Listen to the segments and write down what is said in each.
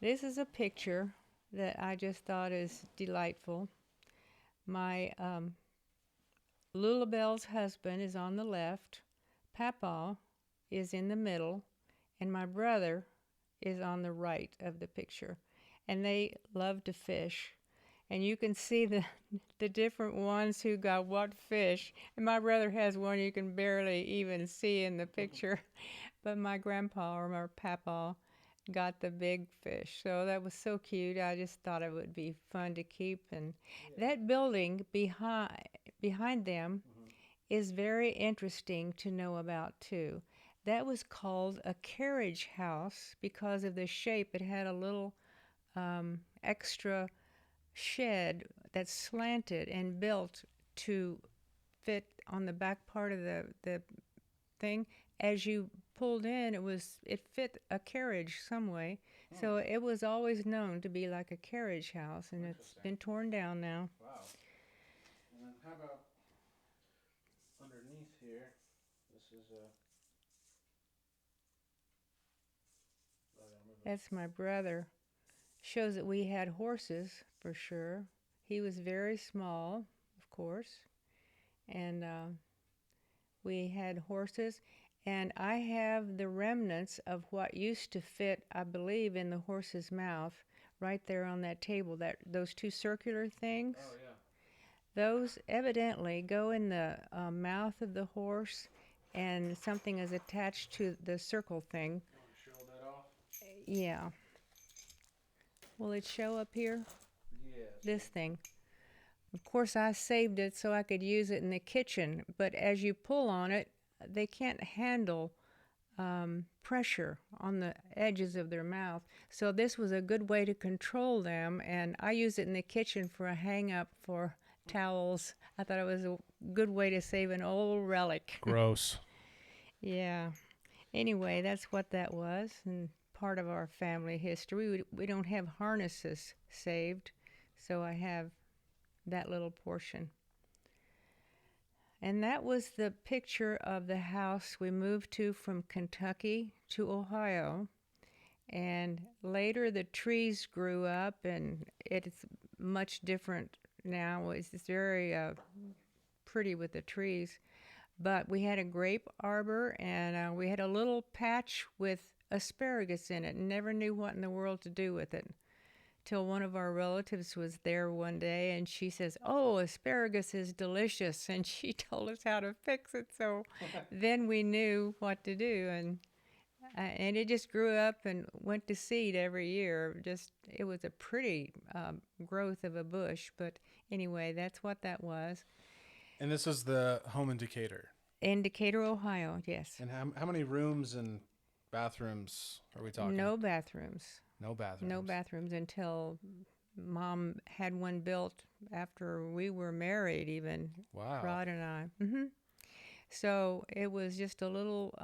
This is a picture that I just thought is delightful. My Lulabelle's husband is on the left, Papa is in the middle, and my brother is on the right of the picture. And they love to fish. And you can see the different ones who got what fish. And my brother has one you can barely even see in the picture. But my grandpa or my papa got the big fish. So that was so cute. I just thought it would be fun to keep. And that building behind them is very interesting to know about too. That was called a carriage house because of the shape. It had a little extra shed that slanted and built to fit on the back part of the thing. As you pulled in, it fit a carriage some way. So it was always known to be like a carriage house, and it's been torn down now. Wow. And then how about underneath here? This is a. Oh, yeah, move it. That's my brother. Shows that we had horses for sure. He was very small, of course, and we had horses. And I have the remnants of what used to fit, I believe, in the horse's mouth, right there on that table. Those two circular things. Oh yeah. Those evidently go in the mouth of the horse, and something is attached to the circle thing. You want to show that off? Yeah. Will it show up here? Yes. This thing. Of course, I saved it so I could use it in the kitchen, but as you pull on it, they can't handle pressure on the edges of their mouth. So this was a good way to control them, and I use it in the kitchen for a hang up for towels. I thought it was a good way to save an old relic. Gross. Yeah. Anyway, that's what that was, and part of our family history. We don't have harnesses saved, so I have that little portion. And that was the picture of the house we moved to from Kentucky to Ohio. And later the trees grew up, and it's much different now. It's very pretty with the trees. But we had a grape arbor, and we had a little patch with asparagus in it, and never knew what in the world to do with it. Till one of our relatives was there one day, and she says, "Oh, asparagus is delicious," and she told us how to fix it. So then we knew what to do, and it just grew up and went to seed every year. Just it was a pretty growth of a bush, but anyway, that's what that was. And this is the home in Decatur. In Decatur, Ohio, yes. And how many rooms and bathrooms are we talking? No bathrooms. No bathrooms. No bathrooms until Mom had one built after we were married, even Wow. Rod and I. So it was just a little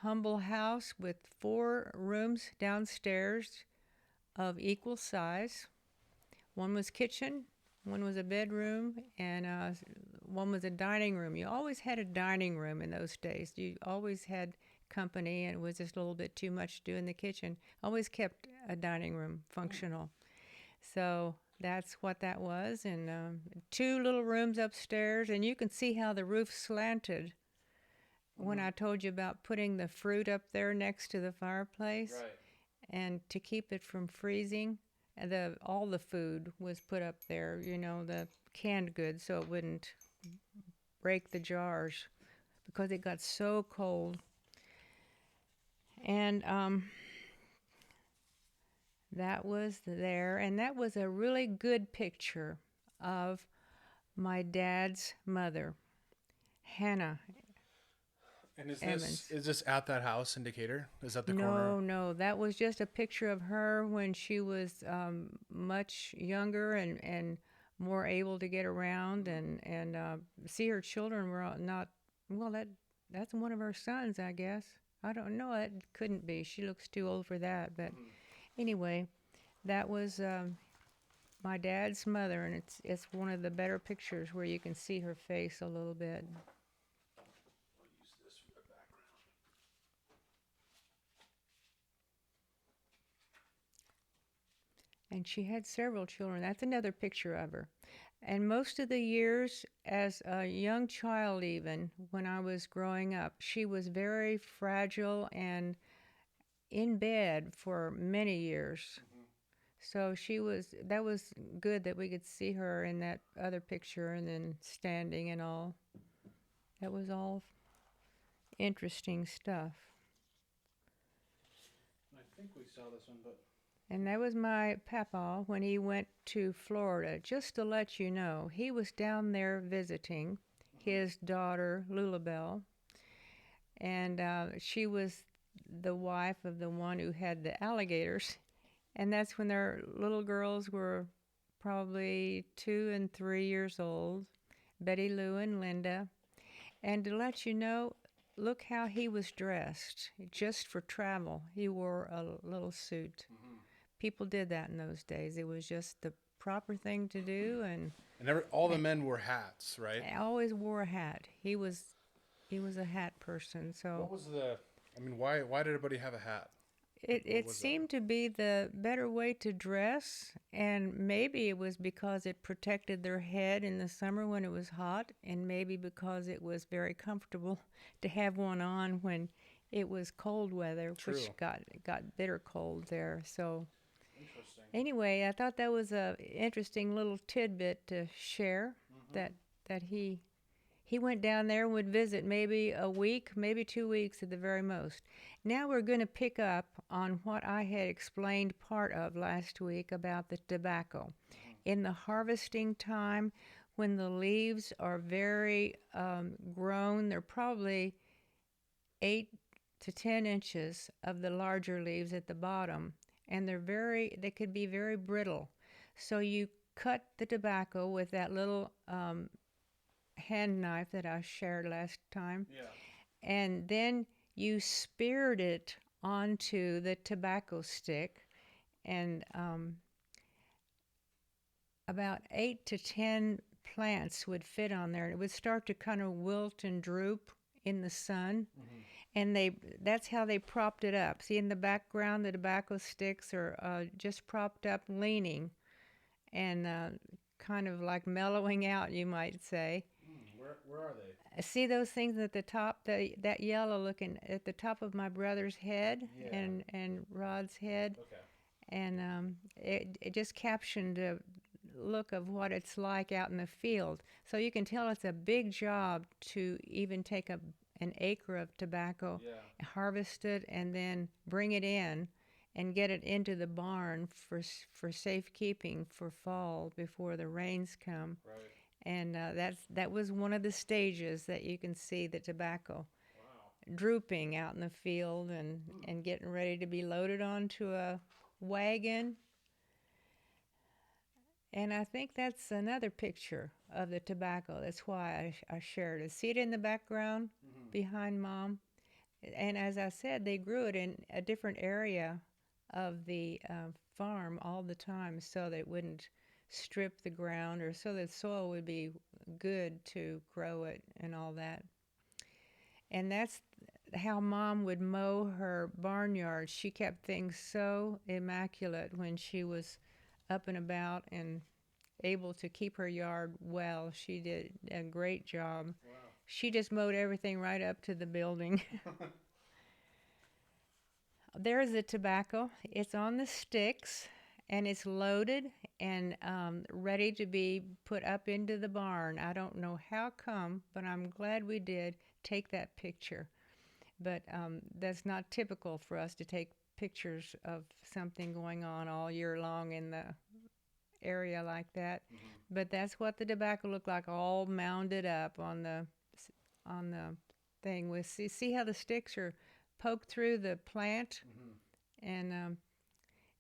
humble house with 4 rooms downstairs of equal size. One was kitchen, one was a bedroom, and one was a dining room. You always had a dining room in those days. You always had company, and it was just a little bit too much to do in the kitchen. Always kept a dining room functional. So that's what that was, and 2 little rooms upstairs, and you can see how the roof slanted when I told you about putting the fruit up there next to the fireplace. Right. And to keep it from freezing, all the food was put up there, the canned goods, so it wouldn't break the jars because it got so cold. And that was there, and that was a really good picture of my dad's mother, Hannah. And is Evans. this at that house in Decatur? Is that the No, corner? no, that was just a picture of her when she was much younger and more able to get around and see her children were not well. That's one of her sons, I guess. I don't know. It couldn't be. She looks too old for that. But anyway, that was my dad's mother, and it's one of the better pictures where you can see her face a little bit. I'll use this for the background. and she had several children. That's another picture of her. And most of the years, as a young child, even when I was growing up, she was very fragile and in bed for many years. So that was good that we could see her in that other picture and then standing and all. That was all interesting stuff. I think we saw this one, but And that was my papa when he went to Florida. Just to let you know, he was down there visiting his daughter, Lulabelle, and she was the wife of the one who had the alligators. And that's when their little girls were probably 2 and 3 years old, Betty Lou and Linda. And to let you know, look how he was dressed just for travel. He wore a little suit. People did that in those days. It was just the proper thing to do, and all the men wore hats, right? always wore a hat. He was a hat person. So What was the? I mean, why did everybody have a hat? it seemed to be the better way to dress, and maybe it was because it protected their head in the summer when it was hot, and maybe because it was very comfortable to have one on when it was cold weather, True. which got bitter cold there. So Interesting. anyway, I thought that was a interesting little tidbit to share. That he went down there and would visit maybe a week, maybe 2 weeks at the very most. Now we're going to pick up on what I had explained part of last week about the tobacco. In the harvesting time, when the leaves are very grown, they're probably 8 to 10 inches of the larger leaves at the bottom, and they could be very brittle. So you cut the tobacco with that little hand knife that I shared last time. Yeah. And then you speared it onto the tobacco stick, and about 8 to 10 plants would fit on there. It would start to kind of wilt and droop in the sun. And that's how they propped it up. See, in the background, the tobacco sticks are just propped up, leaning, and kind of like mellowing out, you might say. Where are they? See those things at the top, that yellow looking at the top of my brother's head. Yeah. and Rod's head. Okay. And it just captioned the look of what it's like out in the field. So you can tell it's a big job to even take an acre of tobacco, Yeah. harvest it, and then bring it in and get it into the barn for safekeeping for fall before the rains come. Right. And that was one of the stages that you can see the tobacco Wow. drooping out in the field and getting ready to be loaded onto a wagon. And I think that's another picture of the tobacco. That's why I shared it. See it in the background behind Mom? And as I said, they grew it in a different area of the farm all the time so that it wouldn't strip the ground, or so the soil would be good to grow it and all that. And that's how Mom would mow her barnyard. She kept things so immaculate when she was up and about and able to keep her yard well. She did a great job. Wow. She just mowed everything right up to the building. There's the tobacco. It's on the sticks, and it's loaded and ready to be put up into the barn. I don't know how come, but I'm glad we did take that picture. But that's not typical for us to take pictures of something going on all year long in the area like that. But that's what the tobacco looked like, all mounded up on the thing. See how the sticks are poked through the plant, and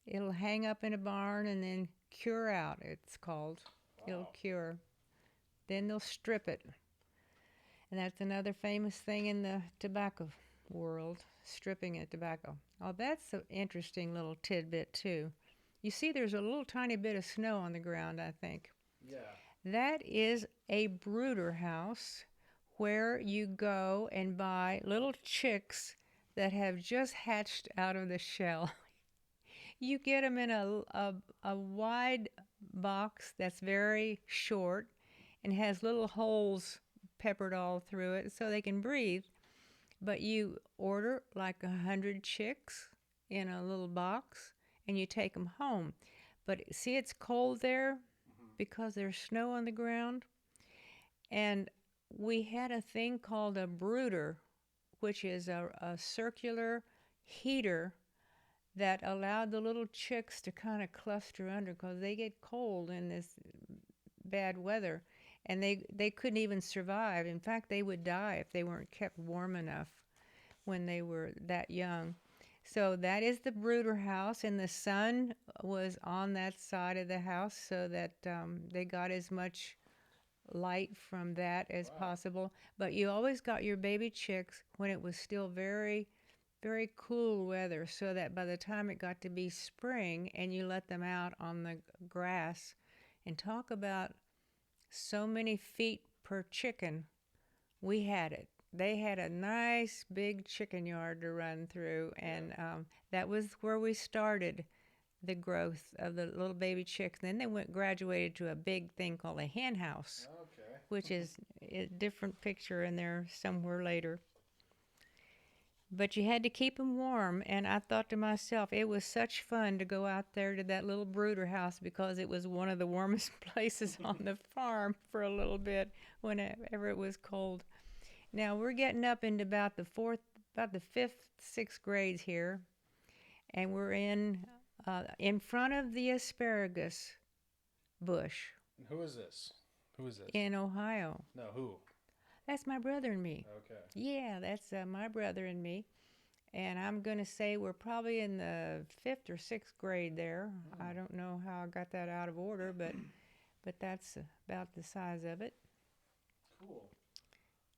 it'll hang up in a barn and then cure out, it's called. Wow. It'll cure. Then they'll strip it. And that's another famous thing in the tobacco world, stripping of tobacco. Oh, that's an interesting little tidbit, too. You see there's a little tiny bit of snow on the ground, I think. Yeah. That is a brooder house where you go and buy little chicks that have just hatched out of the shell. You get them in a wide box that's very short and has little holes peppered all through it so they can breathe. But you order like 100 chicks in a little box and you take them home. But see, it's cold there because there's snow on the ground. And we had a thing called a brooder, which is a circular heater that allowed the little chicks to kind of cluster under because they get cold in this bad weather, and they couldn't even survive. In fact, they would die if they weren't kept warm enough when they were that young. So that is the brooder house, and the sun was on that side of the house so that they got as much light from that as possible. But you always got your baby chicks when it was still very, very cool weather, so that by the time it got to be spring and you let them out on the grass, and talk about so many feet per chicken, we had it. They had a nice big chicken yard to run through, and that was where we started the growth of the little baby chicks. Then they went graduated to a big thing called a hen house, Okay. which is a different picture in there somewhere later. But you had to keep them warm, and I thought to myself, it was such fun to go out there to that little brooder house because it was one of the warmest places on the farm for a little bit whenever it was cold. Now we're getting up into about the fifth, sixth grades here, and we're in front of the asparagus bush And who is this? Who is this? in Ohio. No, who? That's my brother and me. Okay. Yeah, that's my brother and me. And I'm going to say we're probably in the fifth or sixth grade there. I don't know how I got that out of order, but that's about the size of it. Cool.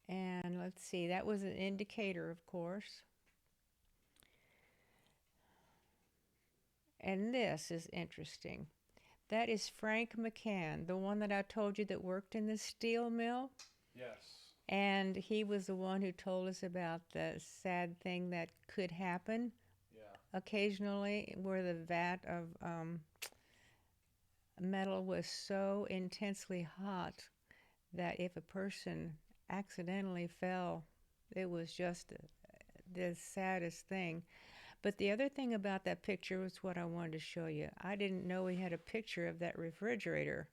And let's see, that was an indicator, of course. And this is interesting. That is Frank McCann, the one that I told you that worked in the steel mill. Yes. And he was the one who told us about the sad thing that could happen Yeah. occasionally, where the vat of metal was so intensely hot that if a person accidentally fell, it was just the saddest thing. But the other thing about that picture was what I wanted to show you. I didn't know we had a picture of that refrigerator.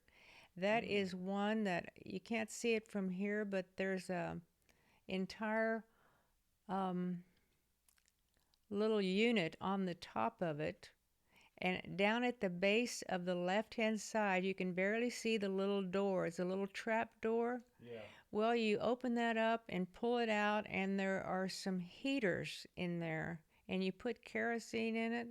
That is one that you can't see it from here, but there's a entire little unit on the top of it. And down at the base of the left-hand side, you can barely see the little door. It's a little trap door. Yeah. Well, you open that up and pull it out, and there are some heaters in there. And you put kerosene in it,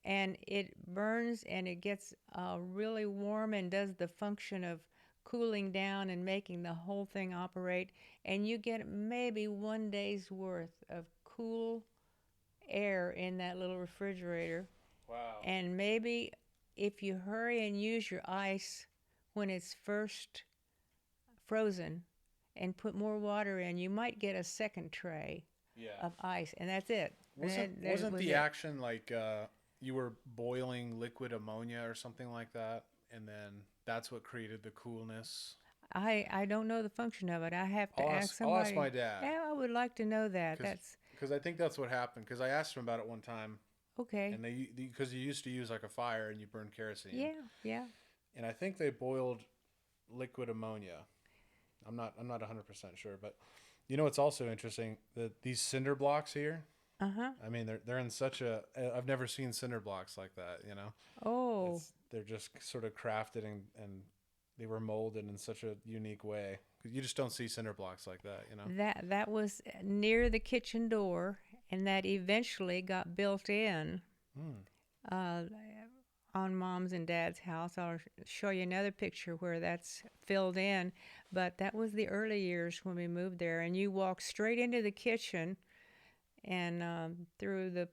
and it burns, and it gets really warm and does the function of cooling down and making the whole thing operate. And you get maybe 1 day's worth of cool air in that little refrigerator. Wow. And maybe if you hurry and use your ice when it's first frozen and put more water in, you might get a second tray of ice, and that's it. Wasn't the action like you were boiling liquid ammonia or something like that, and then that's what created the coolness? I don't know the function of it. I have to ask I'll somebody. ask my dad. Yeah, I would like to know that. That's because I think that's what happened. Because I asked him about it one time, okay. and because you used to use like a fire and you burned kerosene. Yeah, yeah. And I think they boiled liquid ammonia. I'm not 100% sure, but you know what's also interesting, that these cinder blocks here. I mean, they're in such a. I've never seen cinder blocks like that. You know. Oh. They're just sort of crafted and they were molded in such a unique way. You just don't see cinder blocks like that. You know. That was near the kitchen door, and that eventually got built in. On Mom's and Dad's house. I'll show you another picture where that's filled in, but that was the early years when we moved there. And you walk straight into the kitchen, and through the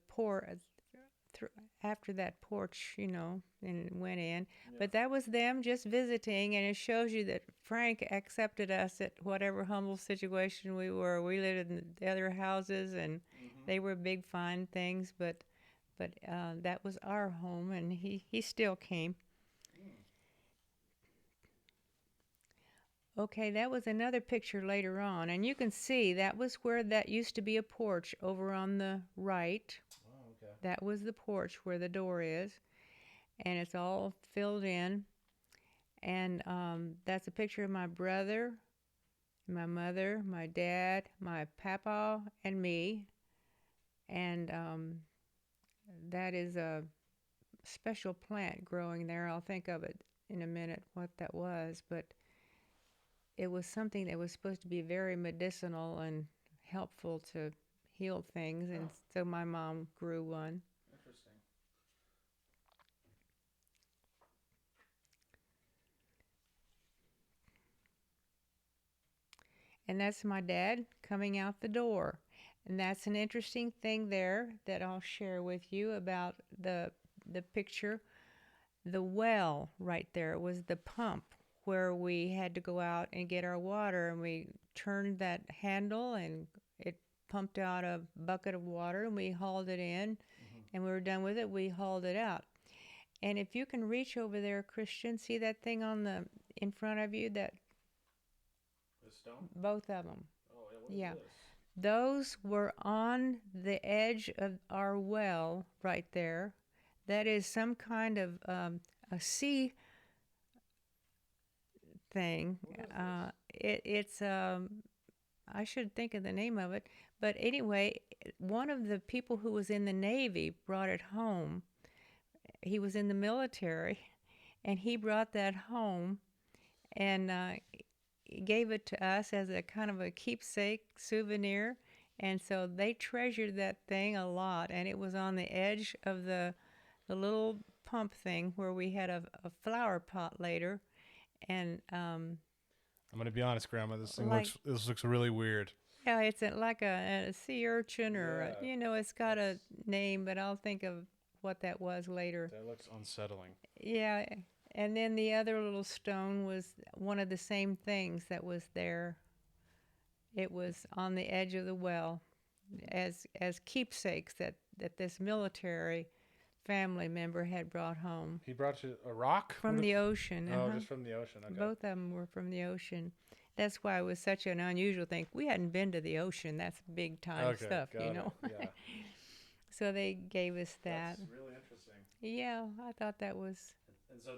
after that porch, you know, and went in. Yeah. But that was them just visiting, and it shows you that Frank accepted us at whatever humble situation we were. We lived in the other houses, and they were big, fine things, but but that was our home, and he still came. Okay, that was another picture later on, and you can see that was where that used to be a porch over on the right. Oh, okay. That was the porch where the door is, and it's all filled in. And that's a picture of my brother, my mother, my dad, my papa, and me. And that is a special plant growing there. I'll think of it in a minute what that was, but it was something that was supposed to be very medicinal and helpful to heal things, and so my mom grew one. Interesting. And that's my dad coming out the door. And that's an interesting thing there that I'll share with you about the picture. The well right there was the pump where we had to go out and get our water, and we turned that handle and it pumped out a bucket of water, and we hauled it in, and we were done with it, we hauled it out. And if you can reach over there, Christian, see that thing on the in front of you, that The stone? both of them. Oh, yeah. What is Yeah. this? Those were on the edge of our well right there. That is some kind of a sea thing. What is this? It's I should think of the name of it, but anyway, one of the people who was in the Navy brought it home. He was in the military, and he brought that home, and gave it to us as a kind of a keepsake souvenir. And so they treasured that thing a lot, and it was on the edge of the little pump thing where we had a flower pot later. And I'm gonna be honest, Grandma. like, This looks really weird. yeah, it's like a sea urchin, or Yeah, you know, it's got a name, but I'll think of what that was later. That looks unsettling. Yeah, and then the other little stone was one of the same things that was there. It was on the edge of the well, as keepsakes that this military family member had brought home He brought you a rock from the ocean. Oh, just from the ocean. Okay. Both of them were from the ocean. That's why it was such an unusual thing. We hadn't been to the ocean. That's big time stuff, got you know. it. Yeah. So they gave us that. That's really interesting. Yeah, I thought that was. And so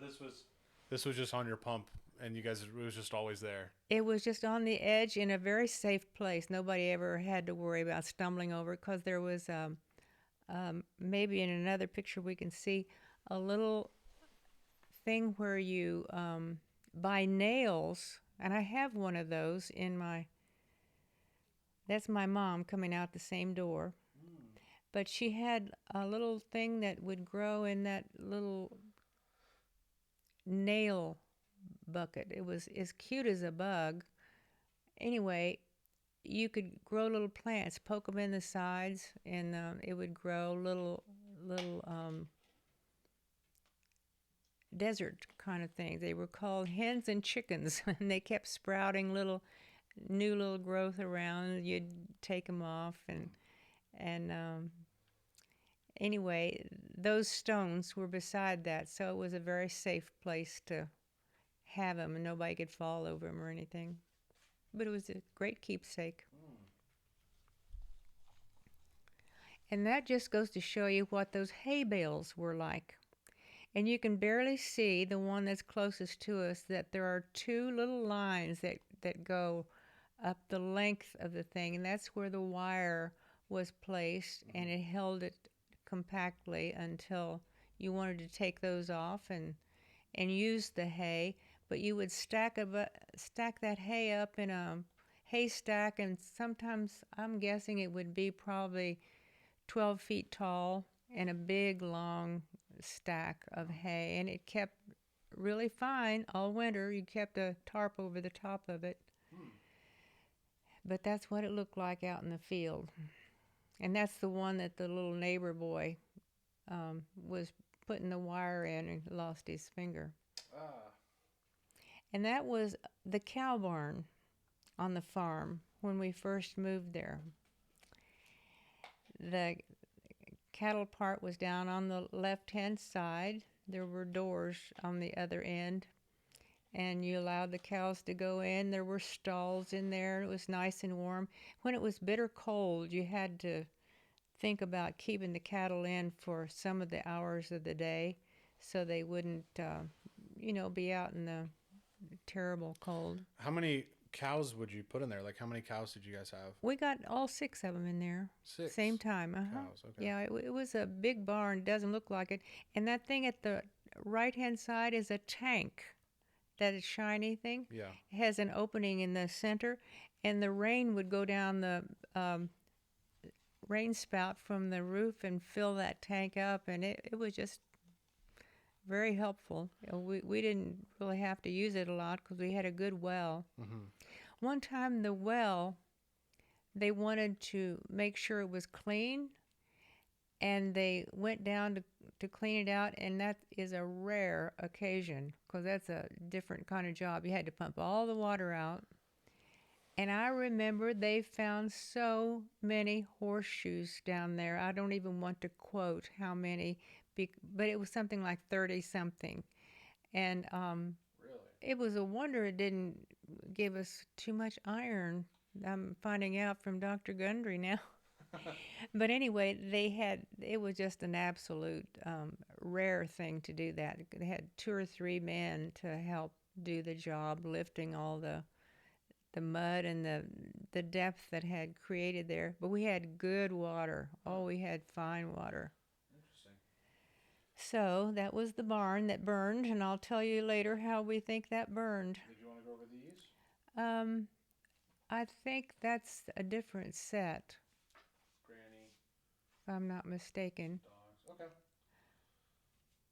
this was just on your pump, and you guys it was just always there. It was just on the edge in a very safe place. Nobody ever had to worry about stumbling over it, because there was maybe in another picture we can see a little thing where you buy nails, and I have one of those in my. That's my mom coming out the same door. But she had a little thing that would grow in that little nail bucket. It was as cute as a bug. Anyway, you could grow little plants, poke them in the sides, and it would grow little desert kind of things. They were called hens and chickens, and they kept sprouting new little growth around. You'd take them off, and anyway, those stones were beside that, so it was a very safe place to have them, and nobody could fall over them or anything. But it was a great keepsake. And that just goes to show you what those hay bales were like. And you can barely see the one that's closest to us, that there are two little lines that go up the length of the thing, and that's where the wire was placed, and it held it compactly until you wanted to take those off and use the hay. But you would stack that hay up in a haystack, and sometimes I'm guessing it would be probably 12 feet tall, and a big long stack of hay, and it kept really fine all winter. You kept a tarp over the top of it. But that's what it looked like out in the field. And that's the one that the little neighbor boy was putting the wire in and lost his finger. And that was the cow barn on the farm when we first moved there. The cattle part was down on the left-hand side. There were doors on the other end, and you allowed the cows to go in. There were stalls in there. It was nice and warm. When it was bitter cold, you had to think about keeping the cattle in for some of the hours of the day so they wouldn't, be out in the terrible cold. How many cows would you put in there? Like, how many cows did you guys have? We got all 6 of them in there. 6 same time. cows. Okay. Yeah, it was a big barn. Doesn't look like it. And that thing at the right-hand side is a tank. That is shiny thing. Yeah. It has an opening in the center, and the rain would go down the rain spout from the roof and fill that tank up, and it was just very helpful. We didn't really have to use it a lot because we had a good well. Mm-hmm. One time the well, they wanted to make sure it was clean, and they went down to clean it out, and that is a rare occasion because that's a different kind of job. You had to pump all the water out. And I remember they found so many horseshoes down there. I don't even want to quote how many, but it was something like 30-something. And Really? it was a wonder it didn't give us too much iron. I'm finding out from Dr. Gundry now. But anyway, it was just an absolute rare thing to do that. They had 2 or 3 men to help do the job, lifting all the mud and the depth that had created there. But we had good water. Oh, we had fine water. Interesting. So that was the barn that burned, and I'll tell you later how we think that burned. Did you want to go over these? I think that's a different set, Granny, if I'm not mistaken. dogs.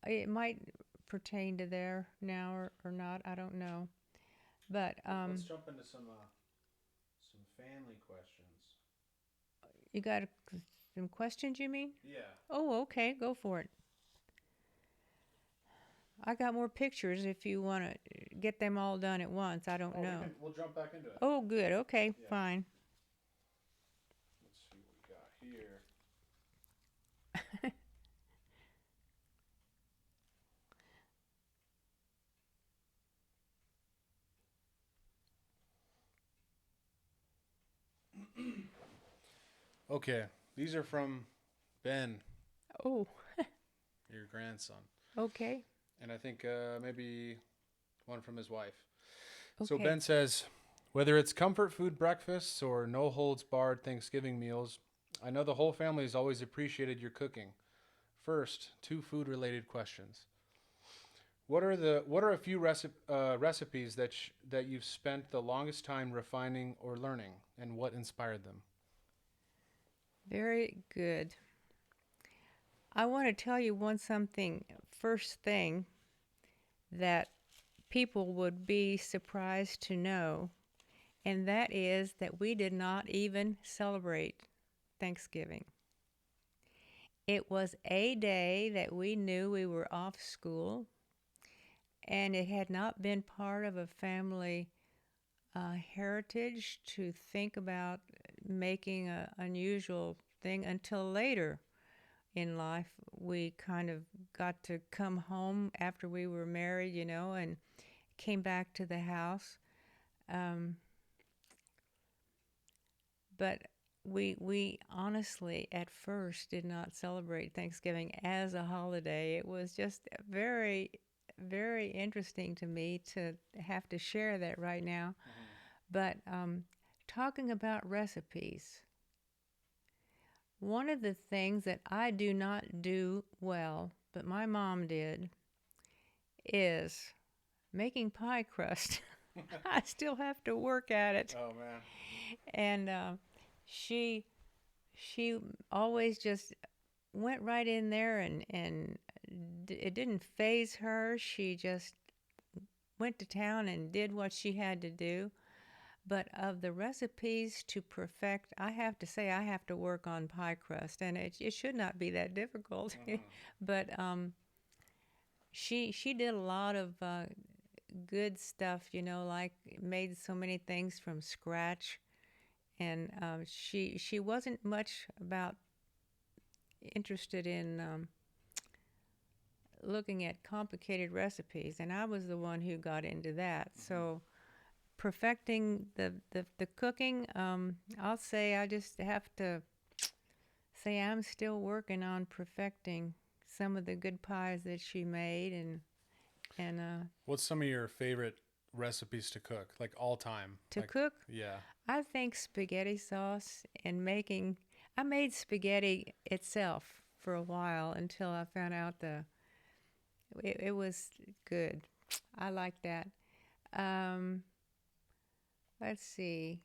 Okay. It might pertain to there now or not. I don't know. But let's jump into some family questions. You got some questions, you mean? Yeah. Oh, okay. Go for it. I got more pictures if you want to get them all done at once. I don't know. We'll jump back into it. Oh, good. Okay, Yeah. fine. Let's see what we got here. Okay, these are from Ben, Oh, your grandson. okay. And I think maybe one from his wife. Okay. So Ben says, whether it's comfort food breakfasts or no holds barred Thanksgiving meals, I know the whole family has always appreciated your cooking. First, 2 food related questions. What are a few recipes that you've spent the longest time refining or learning, and what inspired them? Very good. I want to tell you first thing that people would be surprised to know, and that is that we did not even celebrate Thanksgiving. It was a day that we knew we were off school, and it had not been part of a family heritage to think about making an unusual thing until later in life. We kind of got to come home after we were married, and came back to the house. But we honestly at first did not celebrate Thanksgiving as a holiday. It was just very, very interesting to me to have to share that right now. But talking about recipes, one of the things that I do not do well, but my mom did, is making pie crust. I still have to work at it. Oh man. And she always just went right in there, and it didn't faze her. She just went to town and did what she had to do. But of the recipes to perfect, I have to say I have to work on pie crust, and it should not be that difficult. But she did a lot of good stuff, like made so many things from scratch, and she wasn't much about interested in looking at complicated recipes, and I was the one who got into that. So perfecting the cooking, I'll say I just have to say I'm still working on perfecting some of the good pies that she made, and What's some of your favorite recipes to cook, like all time? to Like, cook. yeah. I think spaghetti sauce and making. I made spaghetti itself for a while until I found out it was good. I like that. Um, let's see.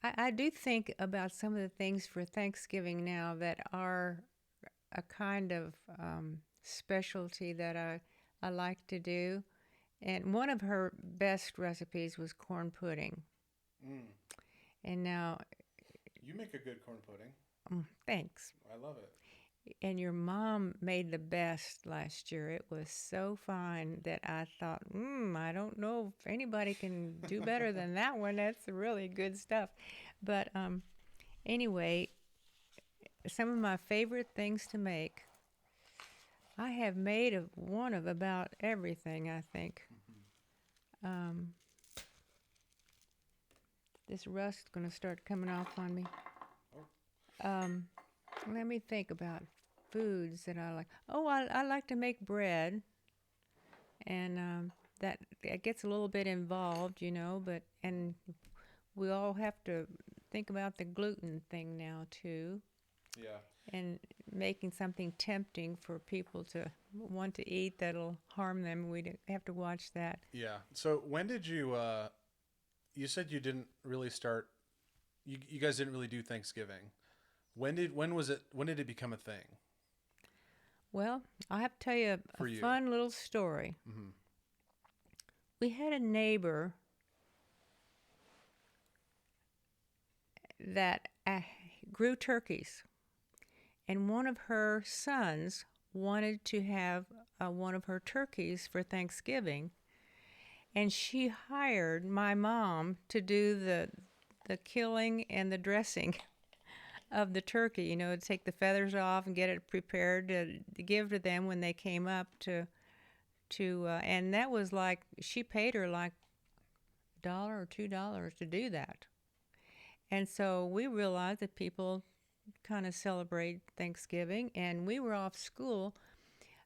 I do think about some of the things for Thanksgiving now that are a kind of specialty that I like to do. And one of her best recipes was corn pudding. Mm. And now, You make a good corn pudding. thanks. I love it. And your mom made the best last year. It was so fine that I thought, I don't know if anybody can do better than that one. That's really good stuff. But anyway, some of my favorite things to make, I have made one of about everything, I think. Um, this rust's going to start coming off on me. Um, let me think about foods that I like. Oh, I like to make bread, and that gets a little bit involved, and we all have to think about the gluten thing now too, Yeah. and making something tempting for people to want to eat that'll harm them. We have to watch that. Yeah. So when did you? You said you didn't really start. You guys didn't really do Thanksgiving. When was it? When did it become a thing Well, I have to tell you a for you? fun little story. Mm-hmm. We had a neighbor that grew turkeys, and one of her sons wanted to have one of her turkeys for Thanksgiving, and she hired my mom to do the killing and the dressing of the turkey. To take the feathers off and get it prepared to give to them when they came up and that was like she paid her like $1 or $2 to do that. And so we realized that people kind of celebrate Thanksgiving, and we were off school.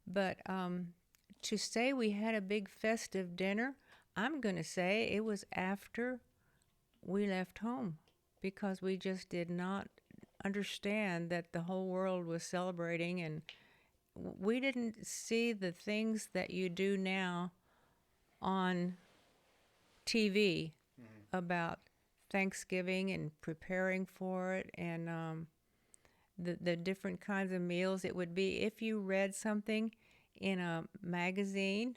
But to say we had a big festive dinner, I'm going to say it was after we left home because we just did not understand that the whole world was celebrating, and we didn't see the things that you do now on TV about Thanksgiving and preparing for it, and the different kinds of meals it would be if you read something in a magazine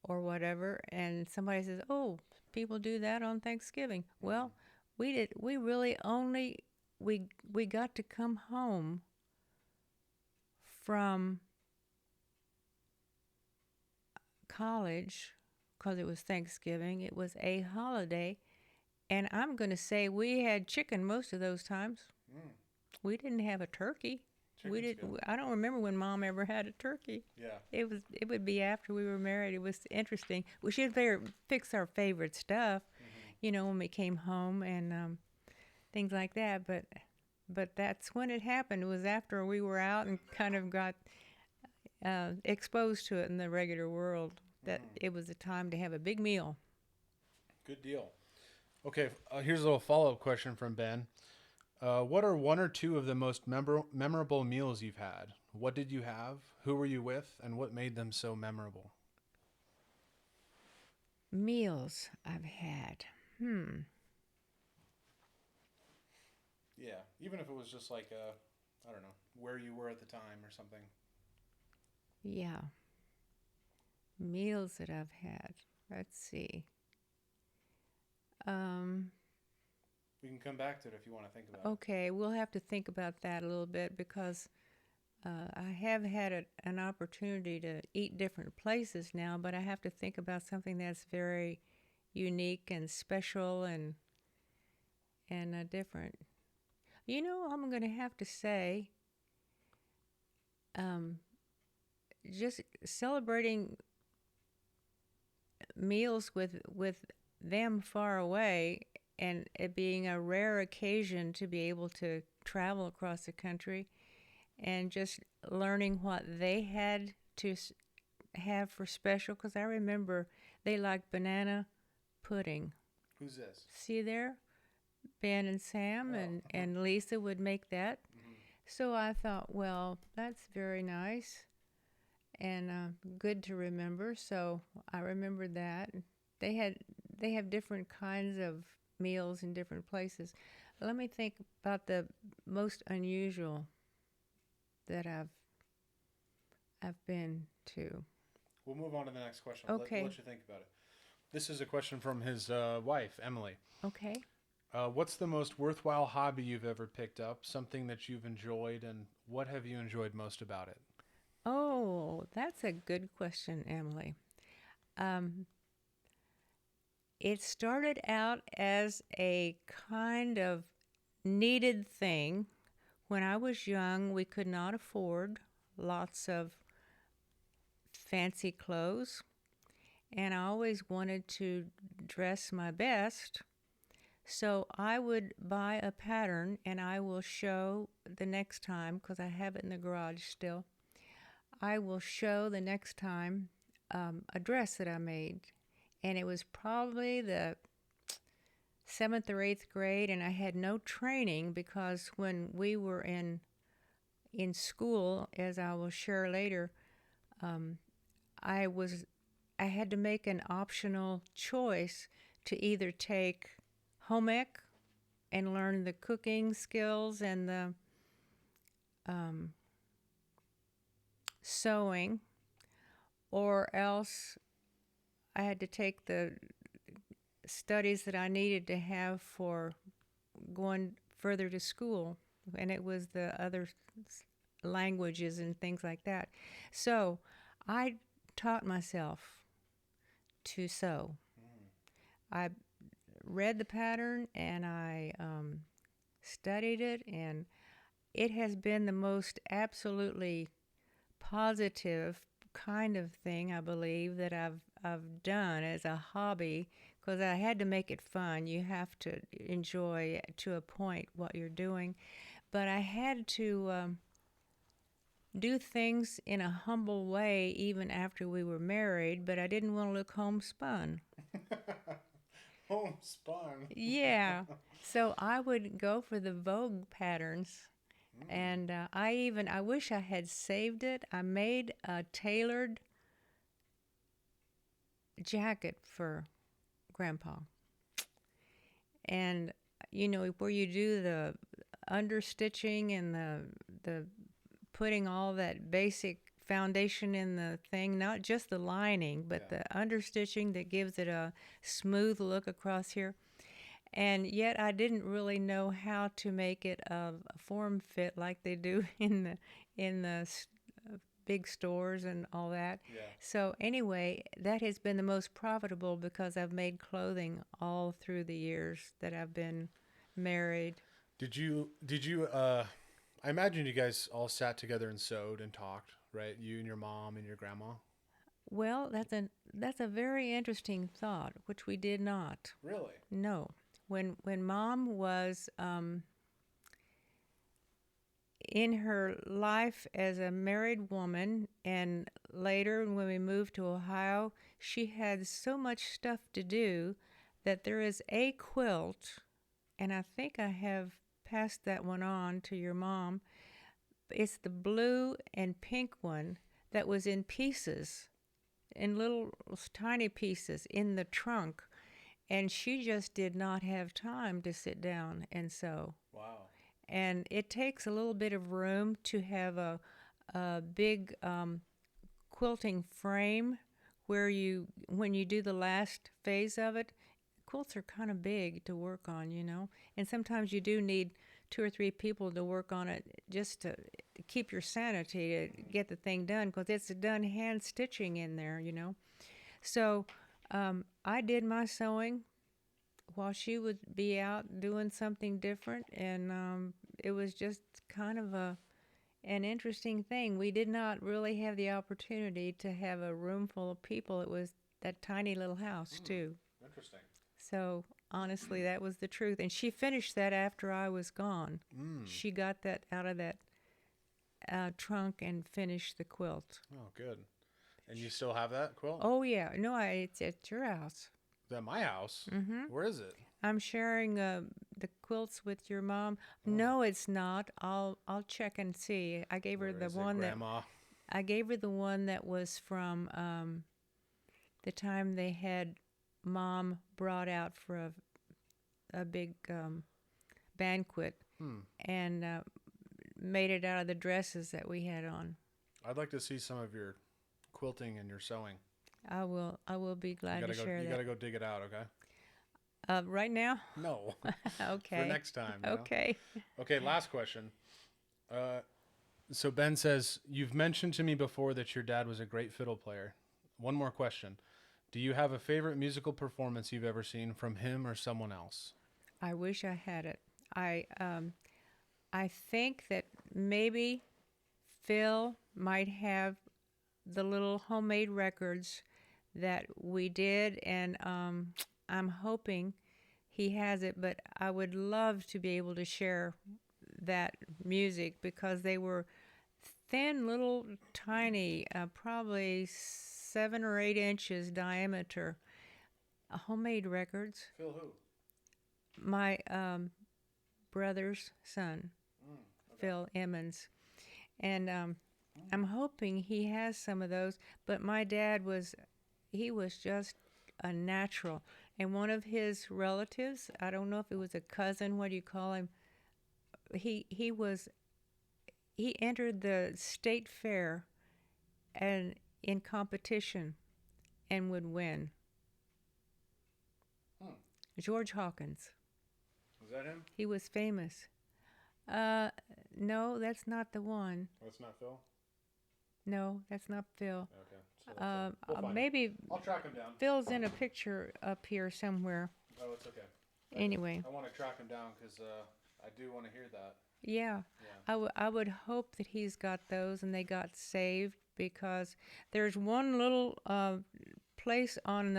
or whatever, and somebody says, "Oh, people do that on Thanksgiving." Well, we did. We really only we got to come home from college because it was Thanksgiving. It was a holiday, and I'm going to say we had chicken most of those times. We didn't have a turkey. Chicken's We did. good. I don't remember when Mom ever had a turkey. Yeah. It would be after we were married. It was interesting. We should fix our favorite stuff, when we came home and things like that. But that's when it happened. It was after we were out and kind of got exposed to it in the regular world that it was a time to have a big meal. Good deal. Okay. Here's a little follow-up question from Ben. What are one or two of the most memorable meals you've had? What did you have? Who were you with? And what made them so memorable? Meals I've had. Yeah. Even if it was just like, I don't know, where you were at the time or something. Yeah. Meals that I've had. Let's see. We can come back to it if you want to think about it. Okay, we'll have to think about that a little bit because I have had an opportunity to eat different places now, but I have to think about something that's very unique and special and different. I'm going to have to say, um, just celebrating meals with them far away, and it being a rare occasion to be able to travel across the country and just learning what they had to have for special. Because I remember they liked banana pudding. Who's this? See there? Ben and Sam Oh. and Lisa would make that. Mm-hmm. So I thought, well, that's very nice and good to remember. So I remembered that. They had they have different kinds of meals in different places. Let me think about the most unusual that I've been to. We'll move on to the next question. Okay. Let you think about it. This is a question from his wife, Emily. Okay. What's the most worthwhile hobby you've ever picked up? Something that you've enjoyed, and what have you enjoyed most about it? Oh, that's a good question, Emily. Um, it started out as a kind of needed thing. When I was young, we could not afford lots of fancy clothes, and I always wanted to dress my best. So I would buy a pattern, and I will show the next time, because I have it in the garage still. I will show the next time a dress that I made. And it was probably the seventh or eighth grade, and I had no training because when we were in school, as I will share later, um, I was I had to make an optional choice to either take home ec and learn the cooking skills and the um, sewing, or else I had to take the studies that I needed to have for going further to school, and it was the other languages and things like that. So I taught myself to sew. I read the pattern and I studied it, and it has been the most absolutely positive kind of thing I believe that I've done as a hobby, because I had to make it fun. You have to enjoy to a point what you're doing, but I had to do things in a humble way even after we were married. But I didn't want to look homespun. Homespun. Yeah, so I would go for the Vogue patterns. And I wish I had saved it. I made a tailored jacket for Grandpa. And, where you do the understitching and the putting all that basic foundation in the thing, not just the lining, but Yeah. the understitching that gives it a smooth look across here. And yet I didn't really know how to make it a form fit like they do in the big stores and all that. Yeah. So anyway, that has been the most profitable because I've made clothing all through the years that I've been married. Did you I imagine you guys all sat together and sewed and talked, right? You and your mom and your grandma. Well, that's a very interesting thought, which we did not. Really? No. When Mom was in her life as a married woman, and later when we moved to Ohio, she had so much stuff to do that there is a quilt, and I think I have passed that one on to your mom. It's the blue and pink one that was in pieces, in little tiny pieces in the trunk, and she just did not have time to sit down and sew. Wow. And it takes a little bit of room to have a big quilting frame where when you do the last phase of it, quilts are kind of big to work on. And sometimes you do need two or three people to work on it just to keep your sanity to get the thing done, because it's done hand stitching in there. So I did my sewing while she would be out doing something different, and it was just kind of an interesting thing. We did not really have the opportunity to have a room full of people. It was that tiny little house too. Interesting. So honestly, that was the truth. And she finished that after I was gone. She got that out of that trunk and finished the quilt. Oh, good. And you still have that quilt? Oh yeah, no, it's at your house. Is that my house? Mm-hmm. Where is it? I'm sharing the quilts with your mom. Oh. No, it's not. I'll check and see. I gave her the one that I gave her the one that was from the time they had Mom brought out for a big banquet and made it out of the dresses that we had on. I'd like to see some of your quilting and your sewing. I will be glad to share that. You gotta go dig it out, okay? Right now? No. Okay. For next time. Okay. Okay, last question. So Ben says, you've mentioned to me before that your dad was a great fiddle player. One more question. Do you have a favorite musical performance you've ever seen from him or someone else? I wish I had it. I think that maybe Phil might have the little homemade records that we did, and I'm hoping he has it, but I would love to be able to share that music because they were thin, little, tiny, probably 7 or 8 inches diameter, homemade records. Phil who? My brother's son, Okay. Phil Emmons. And I'm hoping he has some of those, but my dad was just a natural. And one of his relatives, I don't know if it was a cousin, what do you call him? He entered the state fair and in competition and would win. George Hawkins. Was that him? He was famous. No, that's not the one. Oh, it's not Phil? No, that's not Phil. Okay. So maybe I'll track him down. Phil's in a picture up here somewhere. Oh, it's okay. Anyway. I want to track him down because I do want to hear that. Yeah. I would hope that he's got those and they got saved because there's one little place on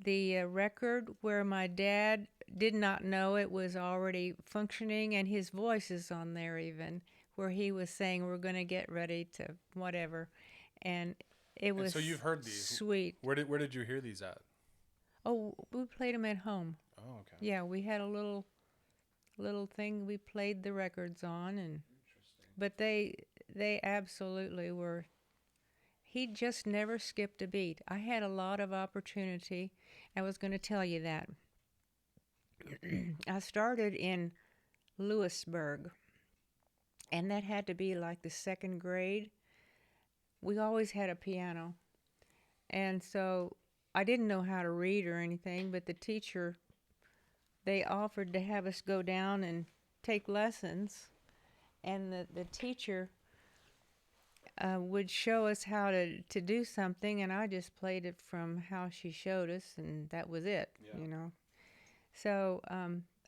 the record where my dad did not know it was already functioning, and his voice is on there even, where he was saying we're going to get ready to whatever, and it was. And so you've heard these? Sweet. Where did you hear these at? Oh, we played them at home. Oh, okay. Yeah, we had a little thing we played the records on, and but they absolutely were. He just never skipped a beat. I had a lot of opportunity. I was going to tell you that. I started in Lewisburg, and that had to be like the 2nd grade. We always had a piano, and so I didn't know how to read or anything, but the teacher, they offered to have us go down and take lessons, and the teacher would show us how to do something, and I just played it from how she showed us, and that was it, you know. So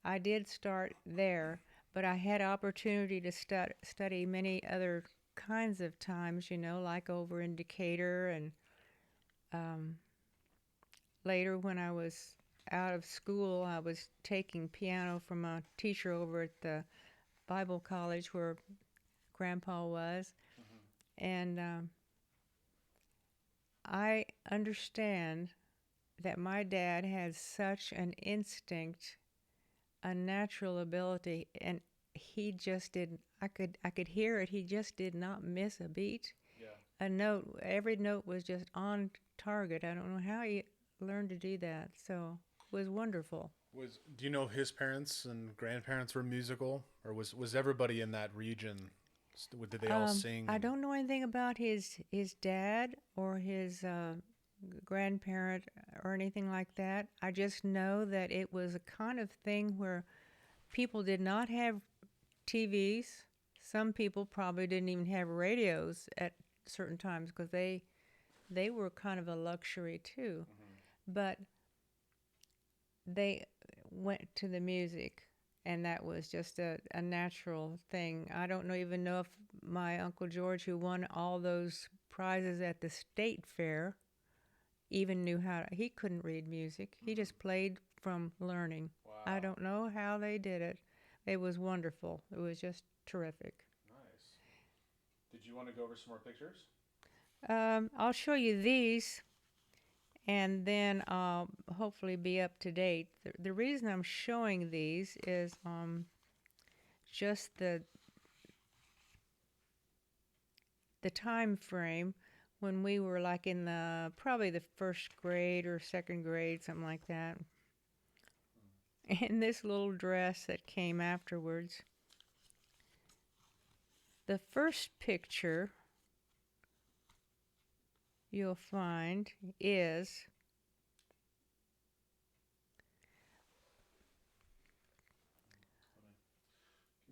I did start there, but I had opportunity to study many other kinds of times, you know, like over in Decatur, and later when I was out of school, I was taking piano from a teacher over at the Bible college where Grandpa was. And I understand that my dad had such an instinct, a natural ability, and he just didn't. I could hear it. He just did not miss a beat. Yeah. A note. Every note was just on target. I don't know how he learned to do that. So it was wonderful. Do you know his parents and grandparents were musical, or was everybody in that region? Did they all sing? I don't know anything about his dad or his grandparent or anything like that. I just know that it was a kind of thing where people did not have TVs. Some people probably didn't even have radios at certain times because they were kind of a luxury too. But they went to the music, and that was just a natural thing. I don't know even know if my Uncle George, who won all those prizes at the state fair, even knew how to, he couldn't read music. He just played from learning. Wow. I don't know how they did it. It was wonderful. It was just terrific. Nice. Did you want to go over some more pictures? I'll show you these, and then I'll hopefully be up to date. The reason I'm showing these is just the time frame when we were like in the probably the first grade or second grade, something like that. And this little dress that came afterwards. The first picture you'll find is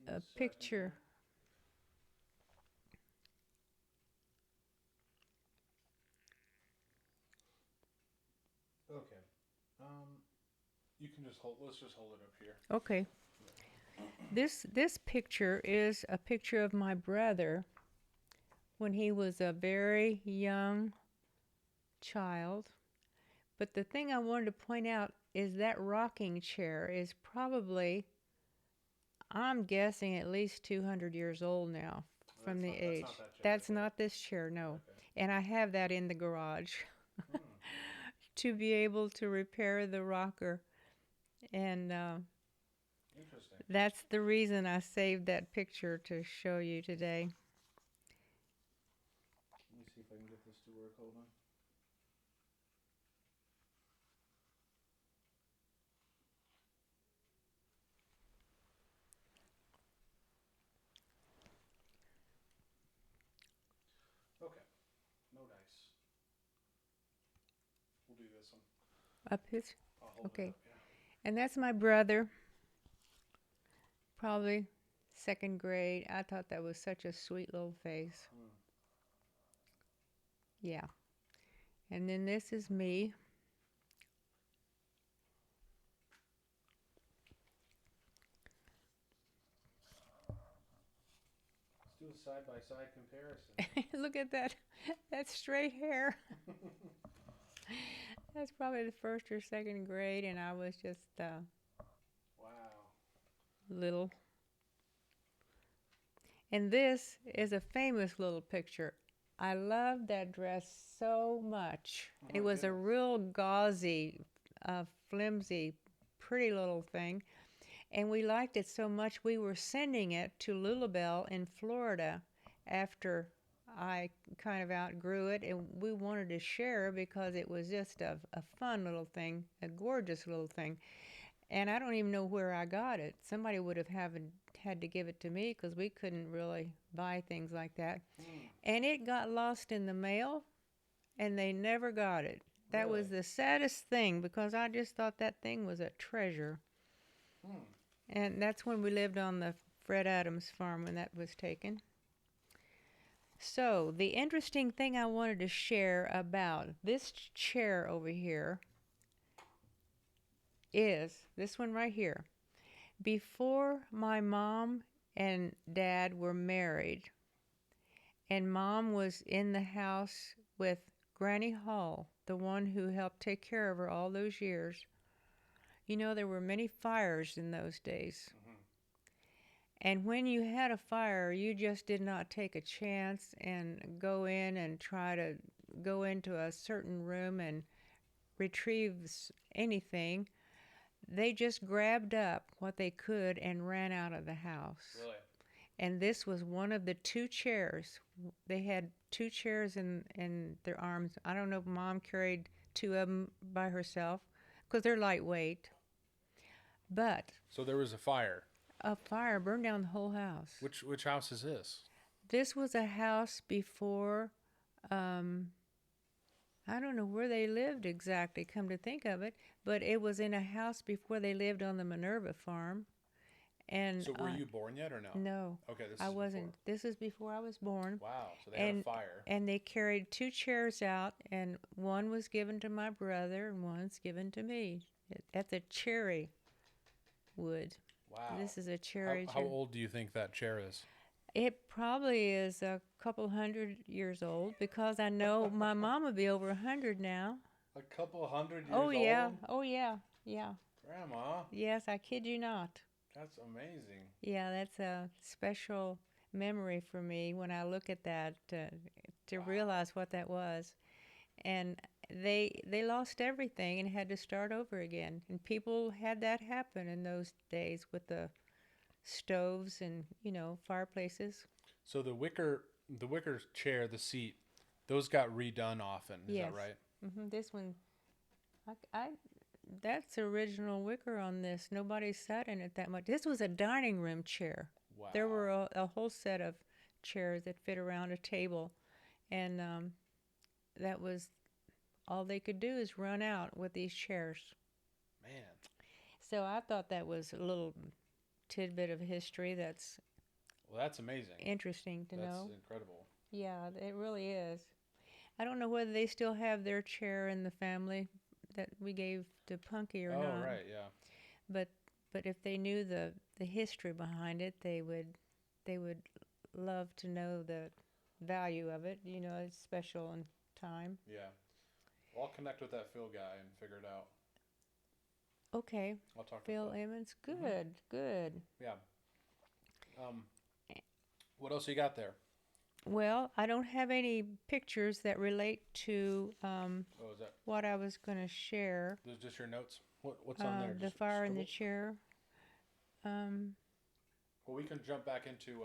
a picture. Okay. You can just hold. Let's just hold it up here. Okay. This picture is a picture of my brother when he was a very young child. But the thing I wanted to point out is that rocking chair is probably, I'm guessing, at least 200 years old now from the age. That's not this chair, no. Okay. And I have that in the garage to be able to repair the rocker. And that's the reason I saved that picture to show you today. Let me see if I can get this to work. Hold on. Okay. No dice. We'll do this one. Up his? I'll hold okay. It up, yeah. And that's my brother. Probably second grade. I thought that was such a sweet little face. Yeah. And then this is me. Let's do a side-by-side comparison. Look at that straight hair. That's probably the first or second grade, and I was just wow, little. And this is a famous little picture. I love that dress so much. Oh, it was a real gauzy, flimsy, pretty little thing. And we liked it so much we were sending it to Lulabelle in Florida after I kind of outgrew it, and we wanted to share because it was just a fun little thing, a gorgeous little thing. And I don't even know where I got it. Somebody would have had to give it to me because we couldn't really buy things like that. And it got lost in the mail, and they never got it. That was the saddest thing because I just thought that thing was a treasure. And that's when we lived on the Fred Adams farm when that was taken. So the interesting thing I wanted to share about this chair over here is this one right here. Before my mom and dad were married, and Mom was in the house with Granny Hall, the one who helped take care of her all those years. You know, there were many fires in those days. And when you had a fire, you just did not take a chance and go in and try to go into a certain room and retrieve anything. They just grabbed up what they could and ran out of the house. Really? And this was one of the two chairs. They had two chairs in their arms. I don't know if Mom carried two of them by herself because they're lightweight. But so there was a fire. A fire burned down the whole house. Which house is this? This was a house before, I don't know where they lived exactly, come to think of it, but it was in a house before they lived on the Minerva farm. And so were you born yet or no? No. Okay, I wasn't. This is before I was born. Wow, so they had a fire. And they carried two chairs out, and one was given to my brother and one's given to me. At the cherry wood. Wow. This is a cherry How chair. old do you think that chair is? It probably is a couple 100 years old because I know my mom would be over 100 now. A couple 100 years Oh yeah, old? oh yeah, yeah. Grandma, Yes, I kid you not. that's amazing. Yeah, that's a special memory for me when I look at that to Wow. realize what that was. And they lost everything and had to start over again. And people had that happen in those days with the stoves and fireplaces. So the wicker chair, the seat, those got redone often. Is that Yes. right? This one, I that's original wicker on this. Nobody sat in it that much. This was a dining room chair. Wow. There were a whole set of chairs that fit around a table, and that was all they could do is run out with these chairs. Man. So I thought that was a little tidbit of history that's Well, that's amazing. interesting to know. That's incredible. Yeah, it really is. I don't know whether they still have their chair in the family that we gave to Punky or not. Oh, right, yeah. But if they knew the history behind it, they would love to know the value of it. It's special in time. Yeah. Well, I'll connect with that Phil guy and figure it out. Okay, I'll talk to Phil Phil. Emmons. Good, good. Yeah. What else you got there? Well, I don't have any pictures that relate to Oh, is that what I was going to share. those just your notes? What's on there? The Just fire in the scribble? chair. Well, we can jump back into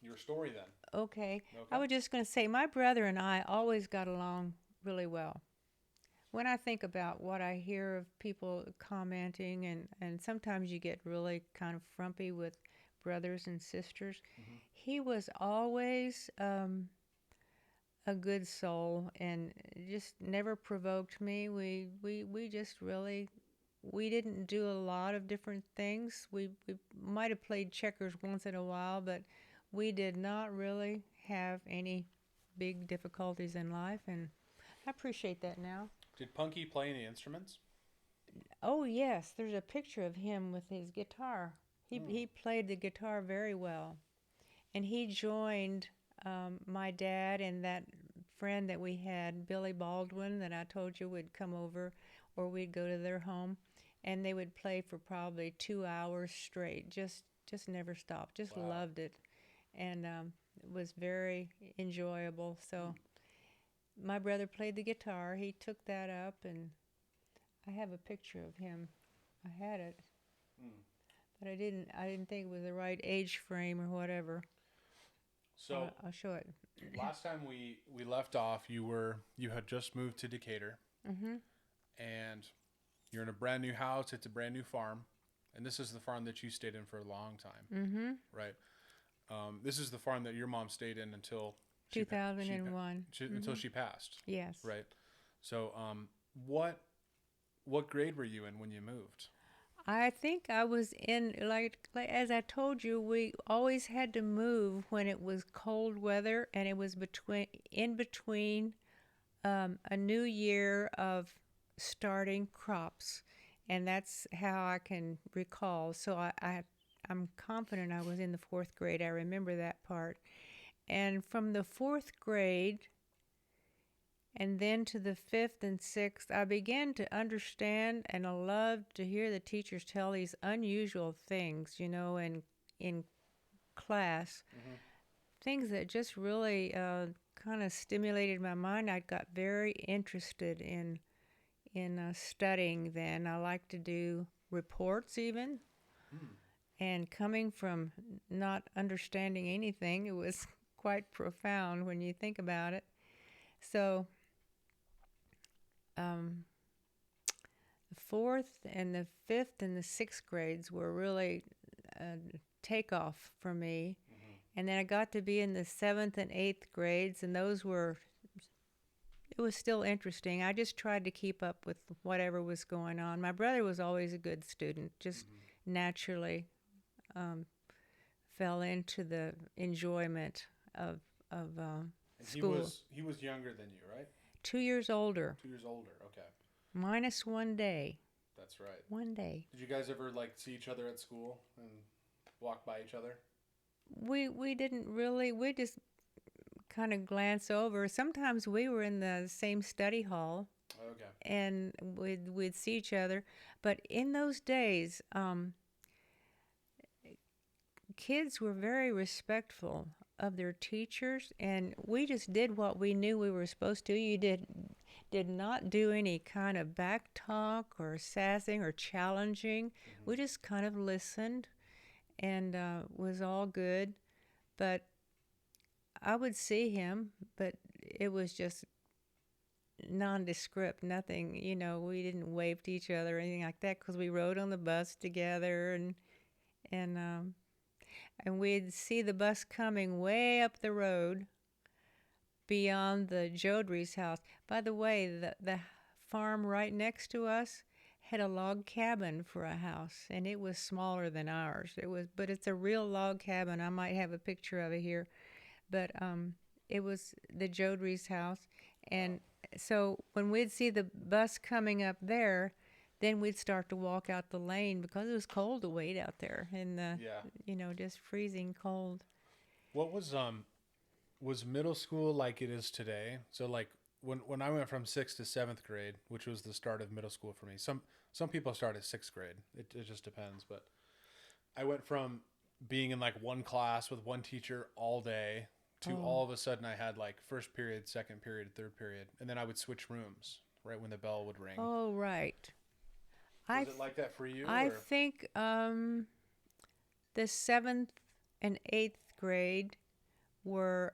your story then. Okay. Okay. I was just going to say, my brother and I always got along really well. When I think about what I hear of people commenting, and sometimes you get really kind of frumpy with brothers and sisters, he was always a good soul and just never provoked me. We just really, we didn't do a lot of different things. We might have played checkers once in a while, but we did not really have any big difficulties in life, and I appreciate that now. Did Punky play any instruments? Oh yes, there's a picture of him with his guitar. He played the guitar very well, and he joined my dad and that friend that we had, Billy Baldwin, that I told you would come over, or we'd go to their home, and they would play for probably 2 hours straight. Just never stopped. Just Wow. loved it, and it was very enjoyable. So my brother played the guitar. He took that up, and I have a picture of him. I had it, but I didn't think it was the right age frame or whatever. So I'll show it. last time we left off, you had just moved to Decatur, and you're in a brand new house. It's a brand new farm, and this is the farm that you stayed in for a long time, right? This is the farm that your mom stayed in until 2001. until she passed, Yes. right? So, what grade were you in when you moved? I think I was in like as I told you, we always had to move when it was cold weather, and it was in between a new year of starting crops, and that's how I can recall. So I'm confident I was in the fourth grade. I remember that part, and from the fourth grade and then to the fifth and sixth, I began to understand, and I loved to hear the teachers tell these unusual things, in class. Things that just really kind of stimulated my mind. I got very interested in studying then. I liked to do reports even. And coming from not understanding anything, it was quite profound when you think about it. So the fourth and the fifth and the sixth grades were really a takeoff for me. And then I got to be in the seventh and eighth grades, and it was still interesting. I just tried to keep up with whatever was going on. My brother was always a good student, just naturally fell into the enjoyment of school. He was younger than you, right? 2 years older. 2 years older. Okay. Minus 1 day. That's right. One day. Did you guys ever like see each other at school and walk by each other? We didn't really. We just kind of glance over. Sometimes we were in the same study hall, Okay. and we'd see each other. But in those days, kids were very respectful of their teachers, and we just did what we knew we were supposed to. You did not do any kind of back talk or sassing or challenging. Mm-hmm. We just kind of listened, and was all good. But I would see him, but it was just nondescript, nothing. We didn't wave to each other or anything like that because we rode on the bus together, and and we'd see the bus coming way up the road beyond the Jodry's house. By the way, the farm right next to us had a log cabin for a house, and it was smaller than ours. But it's a real log cabin. I might have a picture of it here, but it was the Jodry's house, and so when we'd see the bus coming up there, then we'd start to walk out the lane because it was cold to wait out there in the, Yeah. just freezing cold. What was middle school like it is today? So like when I went from 6th to 7th grade, which was the start of middle school for me. Some people start at 6th grade. It just depends, but I went from being in like one class with one teacher all day to all of a sudden I had like first period, second period, third period, and then I would switch rooms right when the bell would ring. Oh, right. Was it like that for you? I Or? think the 7th and 8th grade were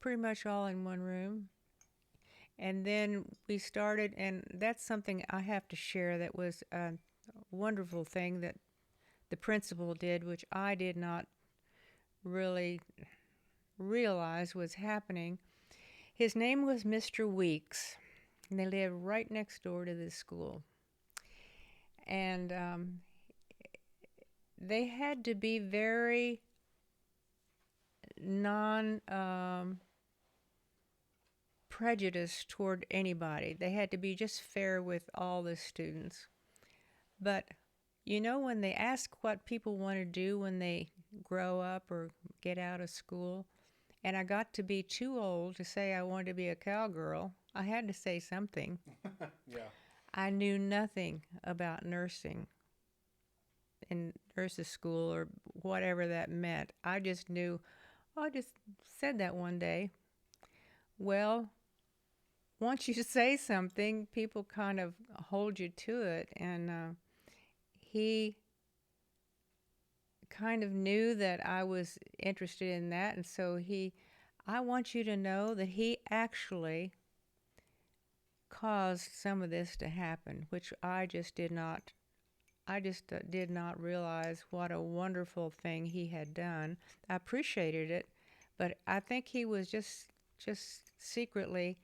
pretty much all in one room. And then we started, and that's something I have to share that was a wonderful thing that the principal did, which I did not really realize was happening. His name was Mr. Weeks, and they lived right next door to this school. And they had to be very non prejudiced toward anybody. They had to be just fair with all the students. But when they ask what people want to do when they grow up or get out of school, and I got to be too old to say I wanted to be a cowgirl, I had to say something. Yeah. I knew nothing about nursing in nurses school or whatever that meant. I just said that one day. Well, once you say something, people kind of hold you to it, and he kind of knew that I was interested in that, and so I want you to know that he actually caused some of this to happen, which I just did not realize what a wonderful thing he had done. I appreciated it, but I think he was just secretly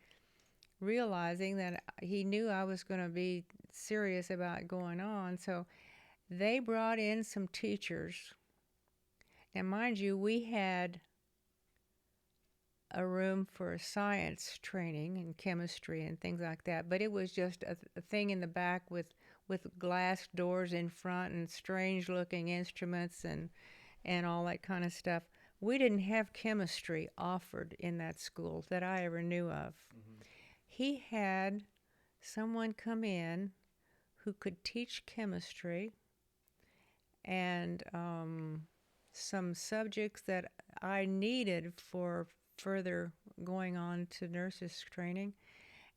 realizing that he knew I was going to be serious about going on. So they brought in some teachers. And mind you, we had a room for science training and chemistry and things like that, but it was just a thing in the back with glass doors in front and strange looking instruments and all that kind of stuff. We didn't have chemistry offered in that school that I ever knew of. Mm-hmm. He had someone come in who could teach chemistry and some subjects that I needed for further going on to nurses training.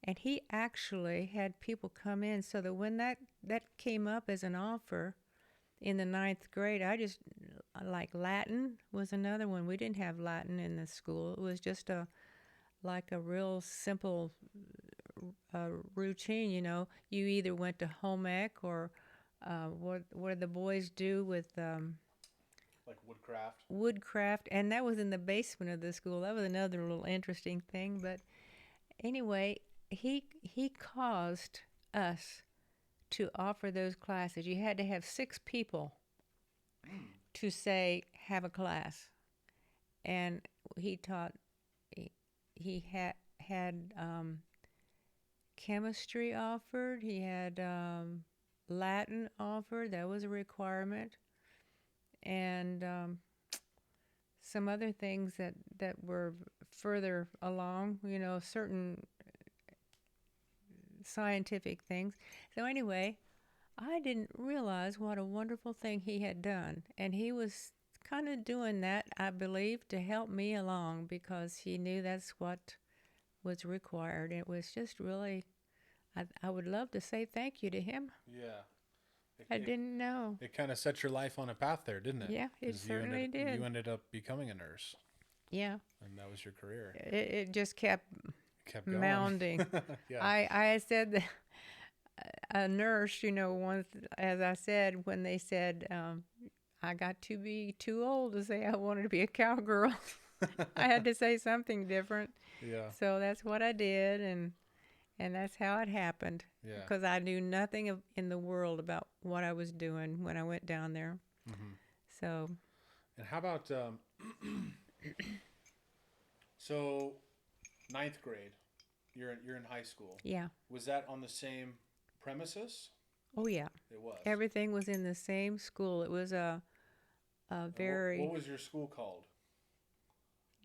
And he actually had people come in so that when that came up as an offer in the 9th grade, like Latin was another one. We didn't have Latin in the school. It was just a real simple routine. You either went to home ec or what do the boys do with like woodcraft. Woodcraft, and that was in the basement of the school. That was another little interesting thing. But anyway, he caused us to offer those classes. You had to have 6 people to say have a class, and he taught. He had chemistry offered. He had Latin offered. That was a requirement. And some other things that were further along, certain scientific things. So anyway, I didn't realize what a wonderful thing he had done. And he was kind of doing that, I believe, to help me along because he knew that's what was required. It was just really, I would love to say thank you to him. Yeah. I didn't know. It kind of set your life on a path there, didn't it? Yeah, it certainly did. You ended up becoming a nurse. Yeah. And that was your career. It just kept going. mounting. Yeah. I said that a nurse, once, as I said, when they said I got to be too old to say I wanted to be a cowgirl, I had to say something different. Yeah. So that's what I did, and that's how it happened. Yeah. Because I knew nothing in the world about what I was doing when I went down there. Mm-hmm. So. And how about so 9th grade? You're in high school. Yeah. Was that on the same premises? Oh yeah. It was. Everything was in the same school. It was a very. What was your school called?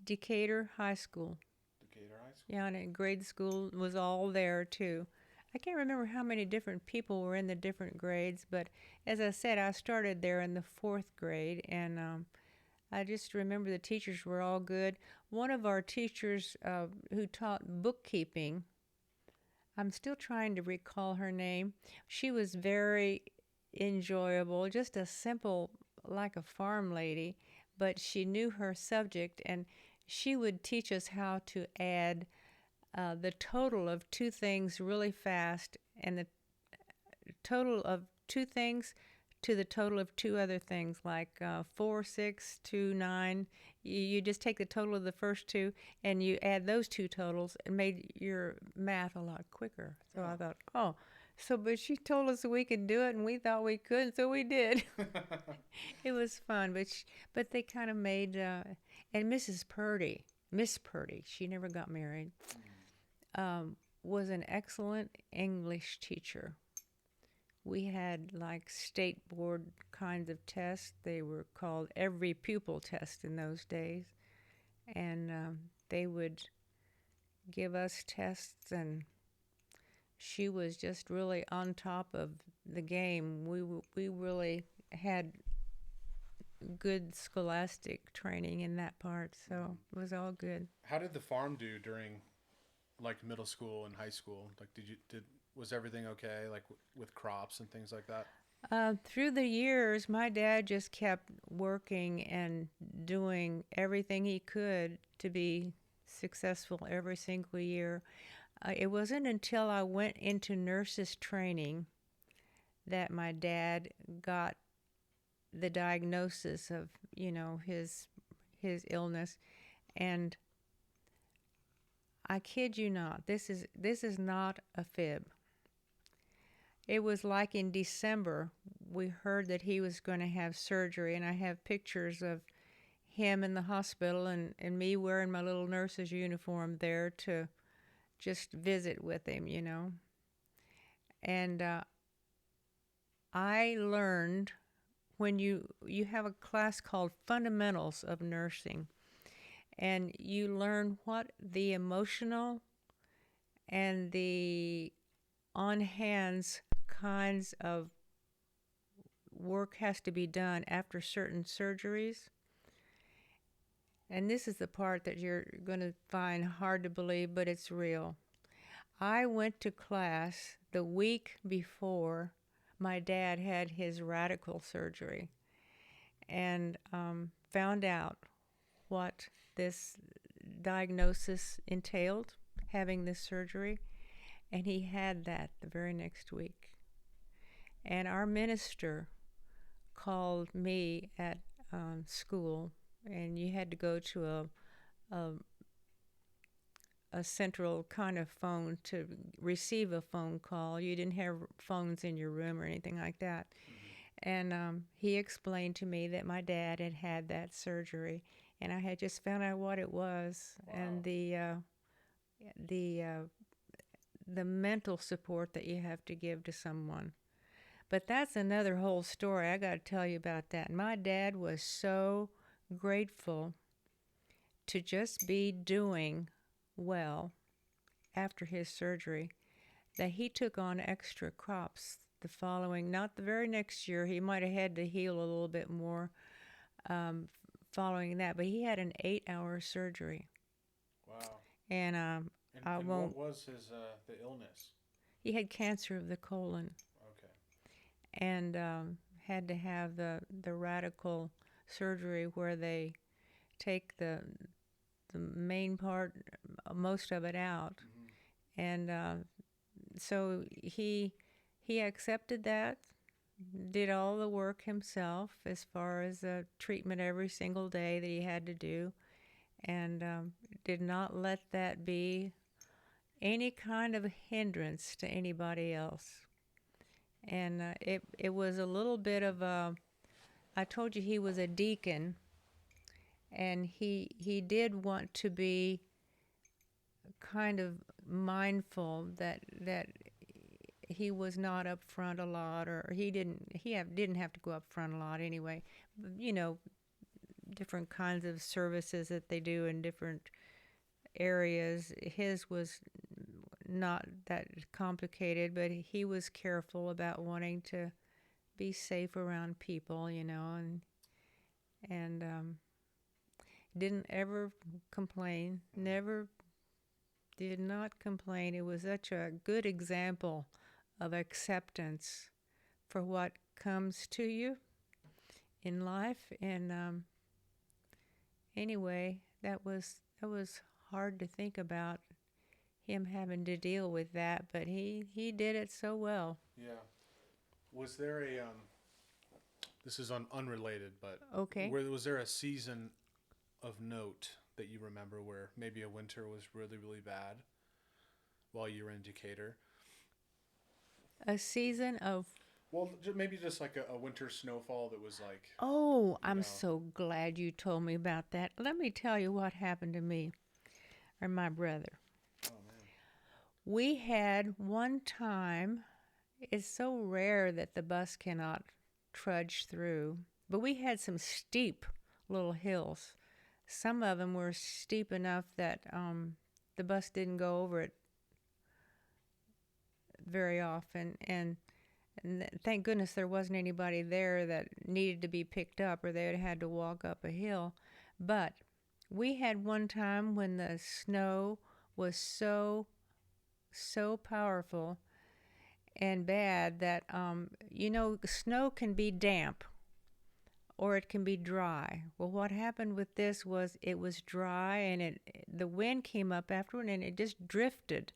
Decatur High School. Decatur High School. Yeah, and grade school was all there too. I can't remember how many different people were in the different grades, but as I said, I started there in the 4th grade, and I just remember the teachers were all good. One of our teachers who taught bookkeeping, I'm still trying to recall her name. She was very enjoyable, just a simple, like a farm lady, but she knew her subject, and she would teach us how to add the total of two things really fast, and the total of two things to the total of two other things, like 4, 6, 2, 9. You just take the total of the first two, and you add those two totals, and made your math a lot quicker. So I thought, but she told us we could do it, and we thought we could, so we did. It was fun, but they kind of made, and Miss Purdy, she never got married, was an excellent English teacher. We had like state board kinds of tests. They were called every pupil test in those days. And they would give us tests, and she was just really on top of the game. We really had good scholastic training in that part, so it was all good. How did the farm do during like middle school and high school? Like was everything okay, like with crops and things like that? Through the years, my dad just kept working and doing everything he could to be successful every single year. It wasn't until I went into nurses training that my dad got the diagnosis of, his illness. And I kid you not, this is not a fib. It was like in December, we heard that he was going to have surgery, and I have pictures of him in the hospital and me wearing my little nurse's uniform there to just visit with him, And I learned, when you have a class called Fundamentals of Nursing, and you learn what the emotional and the on-hands kinds of work has to be done after certain surgeries. And this is the part that you're going to find hard to believe, but it's real. I went to class the week before my dad had his radical surgery, and found out what this diagnosis entailed, having this surgery, and he had that the very next week. And our minister called me at school, and you had to go to a central kind of phone to receive a phone call. You didn't have phones in your room or anything like that. Mm-hmm. And he explained to me that my dad had had that surgery, and I had just found out what it was. Wow. And the mental support that you have to give to someone. But that's another whole story. I got to tell you about that. My dad was so grateful to just be doing well after his surgery that he took on extra crops the following, not the very next year. He might have had to heal a little bit more following that, but he had an 8-hour surgery. Wow. And I And won't. what was his the illness? He had cancer of the colon. Okay. And had to have the radical surgery where they take the main part, most of it out. Mm-hmm. And so he accepted that, did all the work himself as far as treatment every single day that he had to do, and did not let that be any kind of hindrance to anybody else. And it was a little bit of a, I told you he was a deacon, and he did want to be kind of mindful that he was not up front a lot, or didn't have to go up front a lot anyway. You know, different kinds of services that they do in different areas. His was not that complicated, but he was careful about wanting to be safe around people, you know, and didn't ever complain. Never did not complain. It was such a good example of acceptance for what comes to you in life. And anyway, that was hard to think about, him having to deal with that, but he did it so well. Yeah. Was there a this is unrelated, but Okay. was there a season of note that you remember where maybe a winter was really, really bad while you were in Decatur? A season of. Well, maybe just like a winter snowfall that was like. Oh, I'm so glad you told me about that. Let me tell you what happened to me or my brother. Oh man. We had one time, it's so rare that the bus cannot trudge through, but we had some steep little hills. Some of them were steep enough that the bus didn't go over it very often, and thank goodness there wasn't anybody there that needed to be picked up, or they would have had to walk up a hill. But we had one time when the snow was so powerful and bad that snow can be damp or it can be dry. Well, what happened with this was it was dry, and the wind came up afterward, and it just drifted.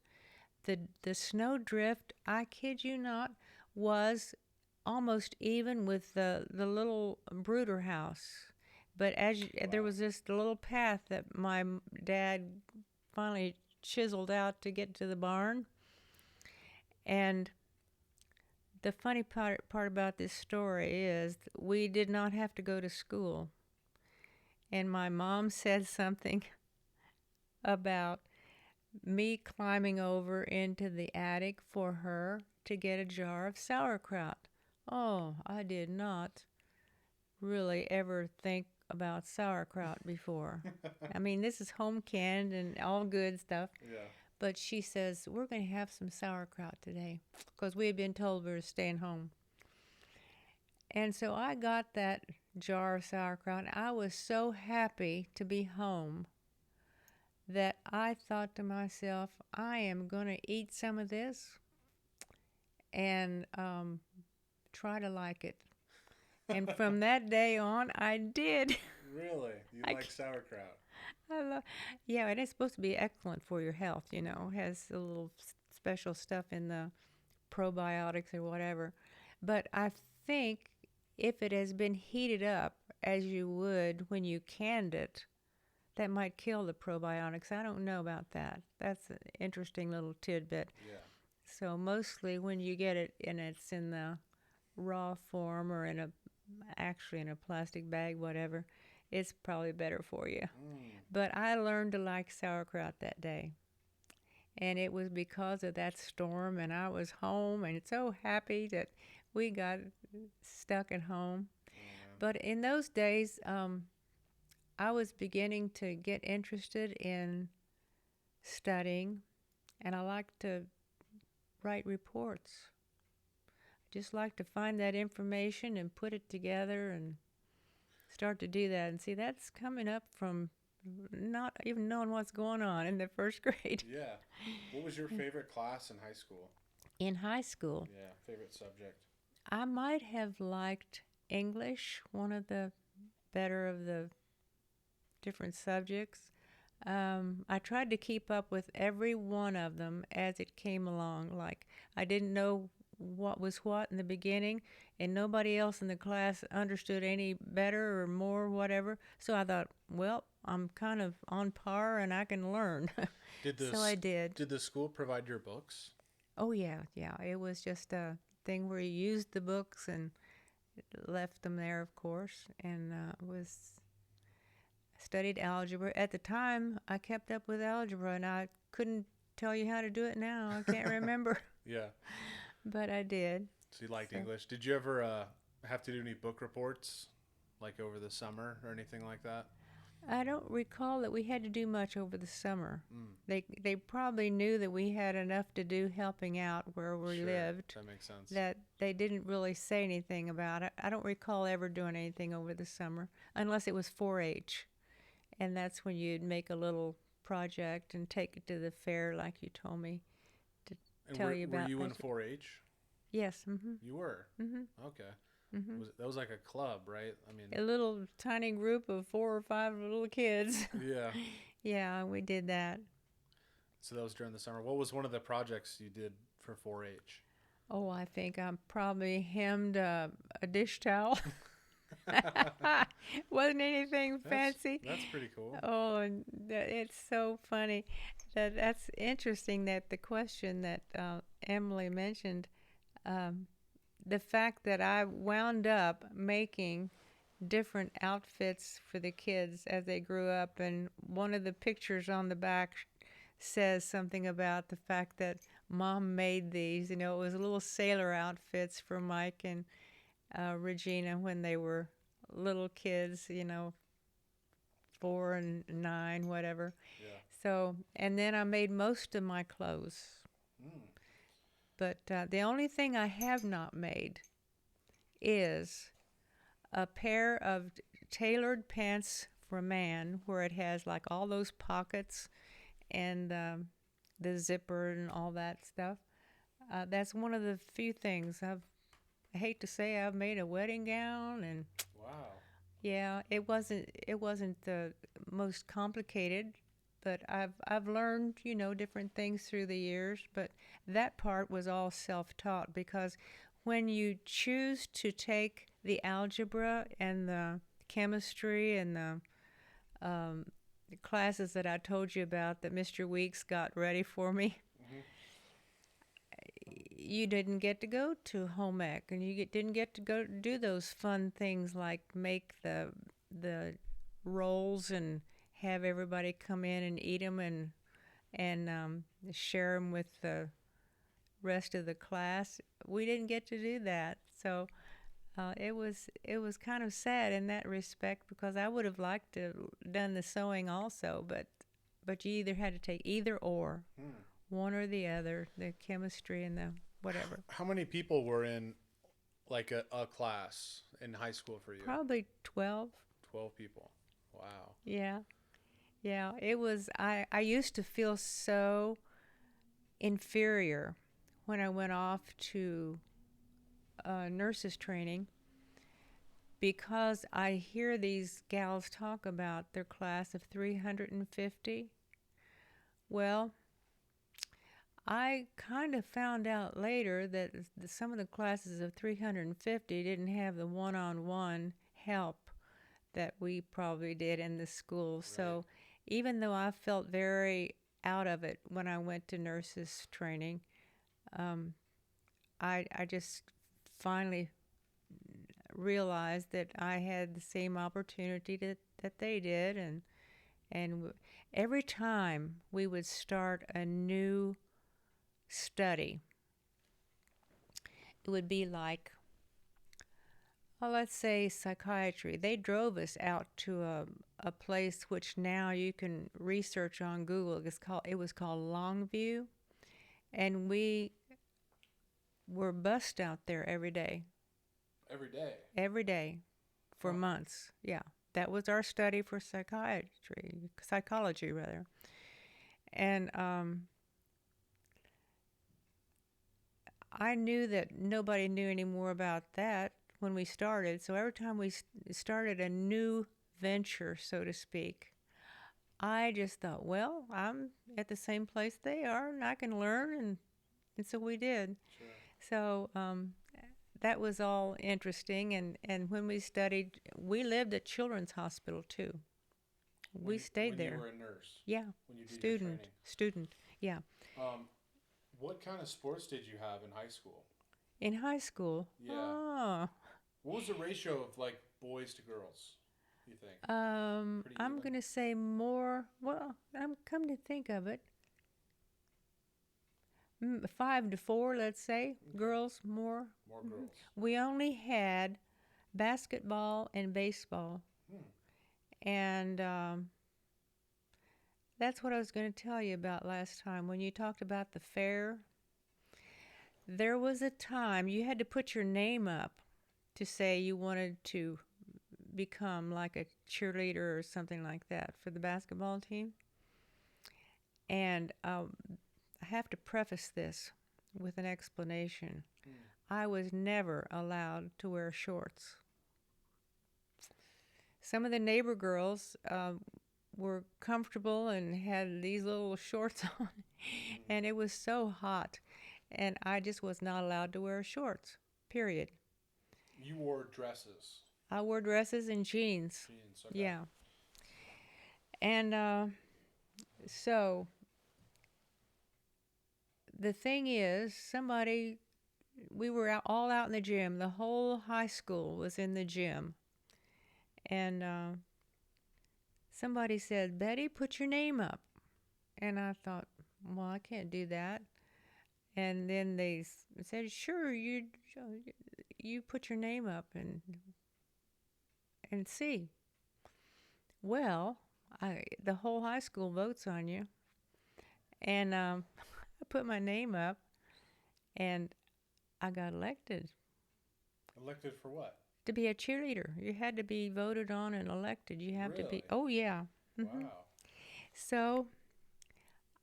The snow drift, I kid you not, was almost even with the little brooder house. But there was this little path that my dad finally chiseled out to get to the barn. And the funny part about this story is we did not have to go to school. And my mom said something about me climbing over into the attic for her to get a jar of sauerkraut. Oh, I did not really ever think about sauerkraut before. I mean, this is home canned and all good stuff. Yeah. But she says, we're going to have some sauerkraut today, because we had been told we were staying home. And so I got that jar of sauerkraut. I was so happy to be home that I thought to myself, I am going to eat some of this and try to like it. And from that day on, I did. Really? You like sauerkraut? Yeah, it is supposed to be excellent for your health, you know. It has a little special stuff in the probiotics or whatever. But I think if it has been heated up as you would when you canned it, that might kill the probiotics. I don't know about that. That's an interesting little tidbit. Yeah. So mostly when you get it and it's in the raw form or actually in a plastic bag, whatever, it's probably better for you. But I learned to like sauerkraut that day. And it was because of that storm, and I was home and so happy that we got stuck at home. But in those days, I was beginning to get interested in studying, and I like to write reports. Just like to find that information and put it together and start to do that. And see, that's coming up from not even knowing what's going on in the first grade. Yeah. What was your favorite class in high school? In high school, Yeah, favorite subject. I might have liked English, one of the better of the different subjects. I tried to keep up with every one of them as it came along. Like, I didn't know what was what in the beginning, and nobody else in the class understood any better or more, whatever. So I thought, well, I'm kind of on par and I can learn. So I did. Did the school provide your books? Oh, yeah, yeah. It was just a thing where you used the books and left them there, of course, and was studied algebra. At the time, I kept up with algebra, and I couldn't tell you how to do it now. I can't remember, Yeah. but I did. So you liked English. Did you ever have to do any book reports, like over the summer or anything like that? I don't recall that we had to do much over the summer. Mm. They probably knew that we had enough to do helping out where we Sure, lived. that makes sense. That they didn't really say anything about it. I don't recall ever doing anything over the summer, unless it was 4-H. And that's when you'd make a little project and take it to the fair, like you told me to And tell you about. Were you in 4-H? Yes. Mm-hmm. You were? Mm-hmm. Okay. Mm-hmm. That was like a club, right? I mean, A little tiny group of 4 or 5 little kids. yeah. Yeah, we did that. So that was during the summer. What was one of the projects you did for 4-H? Oh, I think I probably hemmed a dish towel. Wasn't anything fancy. That's pretty cool. Oh, and it's so funny. That's interesting that the question that Emily mentioned, the fact that I wound up making different outfits for the kids as they grew up, and one of the pictures on the back says something about the fact that Mom made these. You know, it was little sailor outfits for Mike and Regina when they were little kids, you know, 4 and 9, whatever. Yeah. So, and then I made most of my clothes. Mm. But the only thing I have not made is a pair of tailored pants for a man where it has like all those pockets and the zipper and all that stuff. That's one of the few things I hate to say I've made a wedding gown, and Wow. yeah, it wasn't the most complicated, but I've learned, you know, different things through the years, but that part was all self-taught, because when you choose to take the algebra and the chemistry and the classes that I told you about that Mr. Weeks got ready for me, Mm-hmm. you didn't get to go to home ec, and you didn't get to go do those fun things like make the rolls and have everybody come in and eat them and share them with the rest of the class. We didn't get to do that, so it was kind of sad in that respect, because I would have liked to done the sewing also, but you either had to take either or, one or the other, the chemistry and the whatever. How many people were in like a class in high school for you? Probably 12. 12 people. Wow. Yeah. Yeah, it was, I used to feel so inferior when I went off to nurses training, because I hear these gals talk about their class of 350. Well, I kind of found out later that some of the classes of 350 didn't have the one-on-one help that we probably did in the school. Right. So even though I felt very out of it when I went to nurses training, I just finally realized that I had the same opportunity that they did, And every time we would start a new study, it would be like, well, let's say psychiatry. They drove us out to a place which now you can research on Google. It was called Longview, and we were bussed out there every day. Every day. Every day, for months. Yeah, that was our study for psychology rather. And I knew that nobody knew any more about that when we started. So every time we started a new venture, so to speak, I just thought, well, I'm at the same place they are, and I can learn, and so we did. Sure. So that was all interesting. And when we studied, we lived at Children's Hospital too. We stayed there. When you were a nurse. Yeah. When you did your training. Student. Yeah. What kind of sports did you have in high school? In high school? Yeah. Oh. What was the ratio of like boys to girls, you think? I'm going to say more. Well, I'm come to think of it. 5 to 4, let's say. Okay. Girls, more. More girls. We only had basketball and baseball. And that's what I was going to tell you about last time. When you talked about the fair, there was a time you had to put your name up to say you wanted to become like a cheerleader or something like that for the basketball team. And I have to preface this with an explanation. I was never allowed to wear shorts. Some of the neighbor girls were comfortable and had these little shorts on, and it was so hot, and I just was not allowed to wear shorts, period. You wore dresses. I wore dresses and jeans. Jeans, okay. Yeah. And so the thing is, we were all out in the gym. The whole high school was in the gym. And somebody said, Betty, put your name up. And I thought, well, I can't do that. And then they said, sure, you put your name up and see. Well, the whole high school votes on you. And I put my name up, and I got elected. Elected for what? To be a cheerleader. You had to be voted on and elected. You have to be. Oh, yeah. Mm-hmm. Wow. So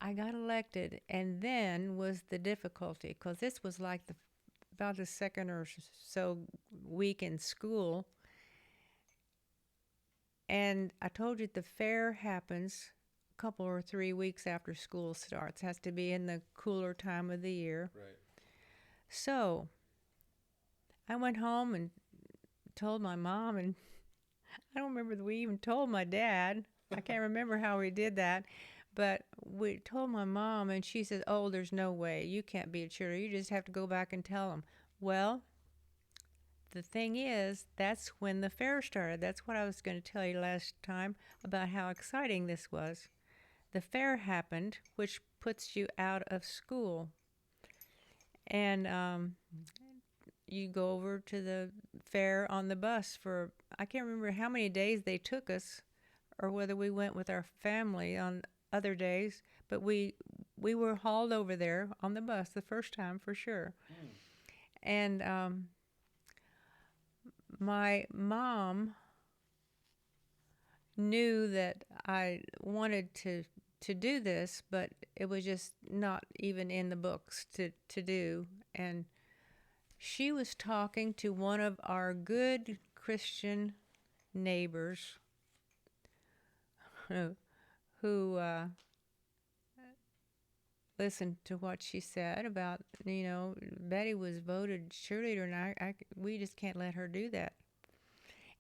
I got elected, and then was the difficulty, because this was like about the second or so week in school. And I told you the fair happens a couple or 3 weeks after school starts. Has to be in the cooler time of the year. Right. So I went home and told my mom, and I don't remember that we even told my dad. I can't remember how we did that, but we told my mom, and she said, oh, there's no way. You can't be a cheerleader. You just have to go back and tell them. Well, the thing is, that's when the fair started. That's what I was going to tell you last time about how exciting this was. The fair happened, which puts you out of school. And you go over to the fair on the bus for, I can't remember how many days they took us, or whether we went with our family on other days, but we were hauled over there on the bus the first time for sure. And my mom knew that I wanted to do this, but it was just not even in the books to do. And she was talking to one of our good Christian neighbors who listened to what she said about, Betty was voted cheerleader, and we just can't let her do that.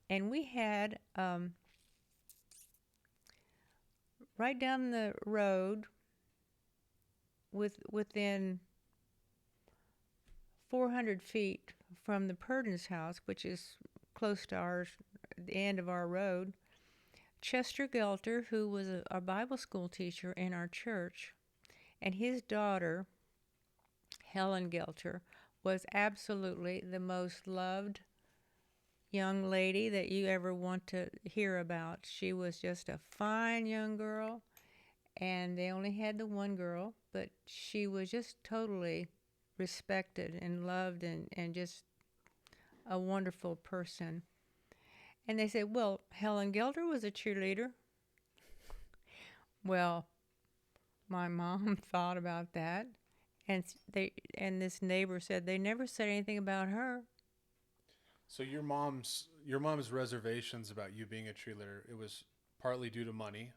And we had right down the road, within 400 feet from the Purdon's house, which is close to the end of our road, Chester Gelter, who was a Bible school teacher in our church, and his daughter, Helen Gelter, was absolutely the most loved young lady that you ever want to hear about. She was just a fine young girl, and they only had the one girl, but she was just totally respected and loved and just a wonderful person. And they said, well, Helen Gelter was a cheerleader. Well, my mom thought about that, and this neighbor said they never said anything about her. So your mom's reservations about you being a cheerleader, it was partly due to money.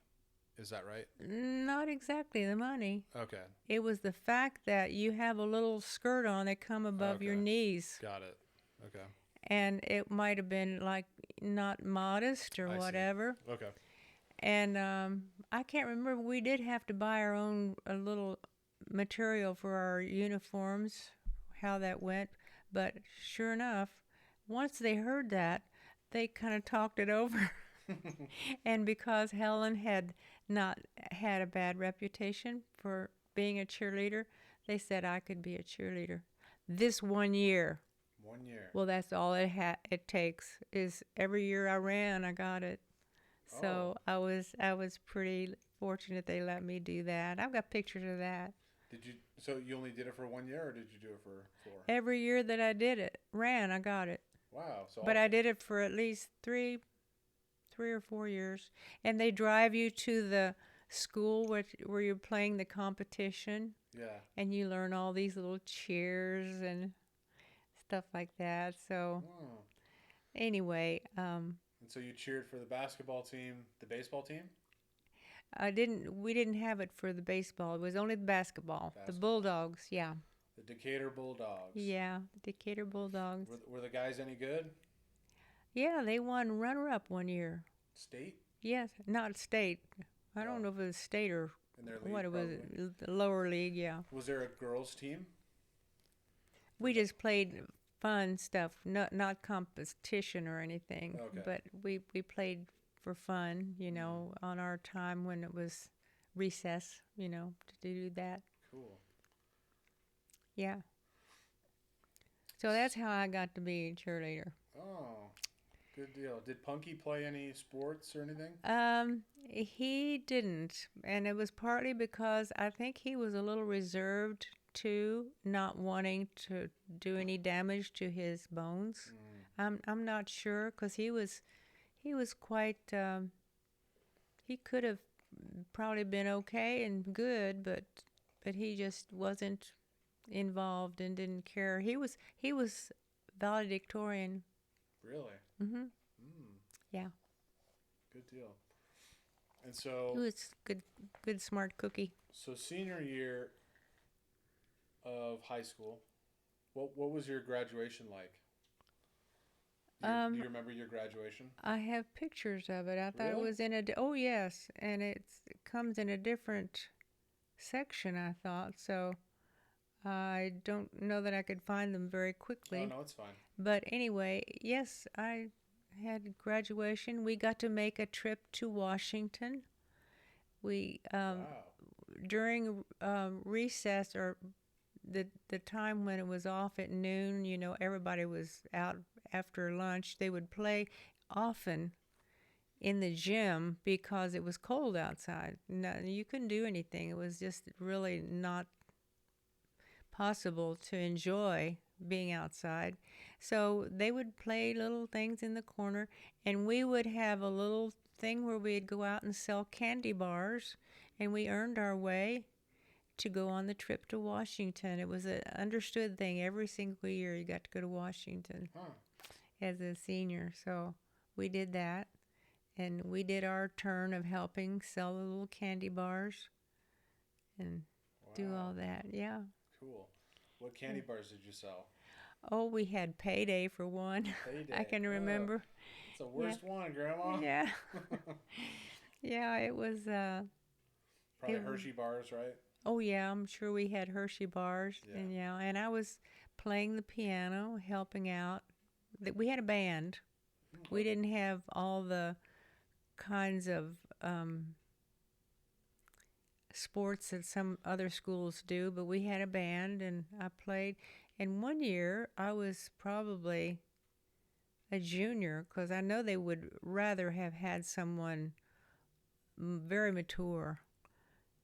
Is that right? Not exactly the money. Okay. It was the fact that you have a little skirt on that come above your knees. Got it. Okay. And it might have been like not modest or whatever. See. Okay. And I can't remember. We did have to buy our own a little material for our uniforms, how that went. But sure enough, once they heard that, they kind of talked it over. And because Helen had not had a bad reputation for being a cheerleader, they said I could be a cheerleader. This 1 year. 1 year. Well, that's all it takes. Is every year I ran, I got it. So I was pretty fortunate they let me do that. I've got pictures of that. Did you? So you only did it for 1 year, or did you do it for 4? Every year that I did it, ran, I got it. Wow. But I did it for at least three or 4 years. And they drive you to the school where you're playing the competition. Yeah. And you learn all these little cheers and stuff like that. So anyway, and so you cheered for the basketball team, the baseball team? We didn't have it for the baseball. It was only the basketball. The Bulldogs, yeah. The Decatur Bulldogs. Yeah, the Decatur Bulldogs. Were the guys any good? Yeah, they won runner-up 1 year. State? Yes, not state. I don't know if it was state or in their league, what it was. The lower league, yeah. Was there a girls' team? We just played fun stuff, not competition or anything. Okay. But we played for fun, on our time when it was recess, to do that. Cool. Yeah. So that's how I got to be a cheerleader. Oh, good deal. Did Punky play any sports or anything? He didn't, and it was partly because I think he was a little reserved too, not wanting to do any damage to his bones. I'm not sure, because he was quite. He could have probably been okay and good, but he just wasn't involved and didn't care. He was valedictorian. Really? Mm-hmm. Yeah. Good deal. And so he was good smart cookie. So senior year of high school, what was your graduation like? Do you remember your graduation? I have pictures of it. I thought Really? it was in oh yes, and it comes in a different section, I thought. So I don't know that I could find them very quickly. Oh, no, it's fine. But anyway, yes, I had graduation. We got to make a trip to Washington. We Wow. During recess, or the time when it was off at noon, everybody was out after lunch. They would play often in the gym because it was cold outside. No, you couldn't do anything. It was just really not possible to enjoy being outside. So they would play little things in the corner, and we would have a little thing where we'd go out and sell candy bars, and we earned our way to go on the trip to Washington. It was an understood thing. Every single year you got to go to Washington as a senior. So we did that, and we did our turn of helping sell the little candy bars and do all that. Yeah. Cool. What candy bars did you sell? Oh, we had Payday for one. Payday. I can remember. It's the worst one, Grandma. Yeah. Yeah, it was. Probably Hershey bars, right? Oh yeah, I'm sure we had Hershey bars, and I was playing the piano, helping out. We had a band. We didn't have all the kinds of sports that some other schools do, but we had a band and I played. And one year I was probably a junior because I know they would rather have had someone very mature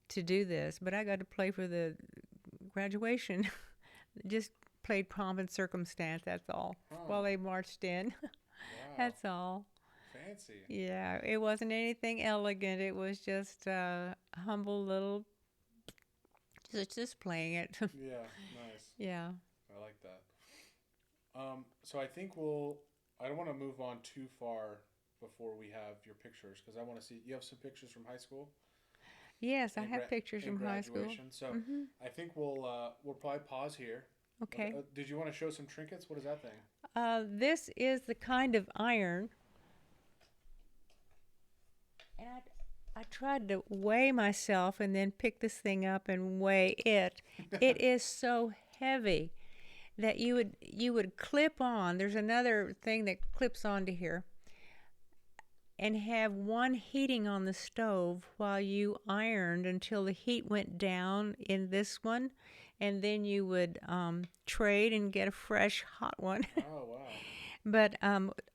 to do this, but I got to play for the graduation. Just played pomp and circumstance, that's all, while they marched in. Wow. That's all. Fancy. Yeah, it wasn't anything elegant. It was just a humble little, just playing it. Yeah, nice. Yeah. I like that. So I think I don't want to move on too far before we have your pictures because I want to see, you have some pictures from high school? Yes, I have pictures from high school. So I think we'll probably pause here. Okay. Did you want to show some trinkets? What is that thing? This is the kind of iron. And I tried to weigh myself and then pick this thing up and weigh it. It is so heavy that you would clip on. There's another thing that clips onto here. And have one heating on the stove while you ironed until the heat went down in this one, and then you would trade and get a fresh hot one. Oh, wow. But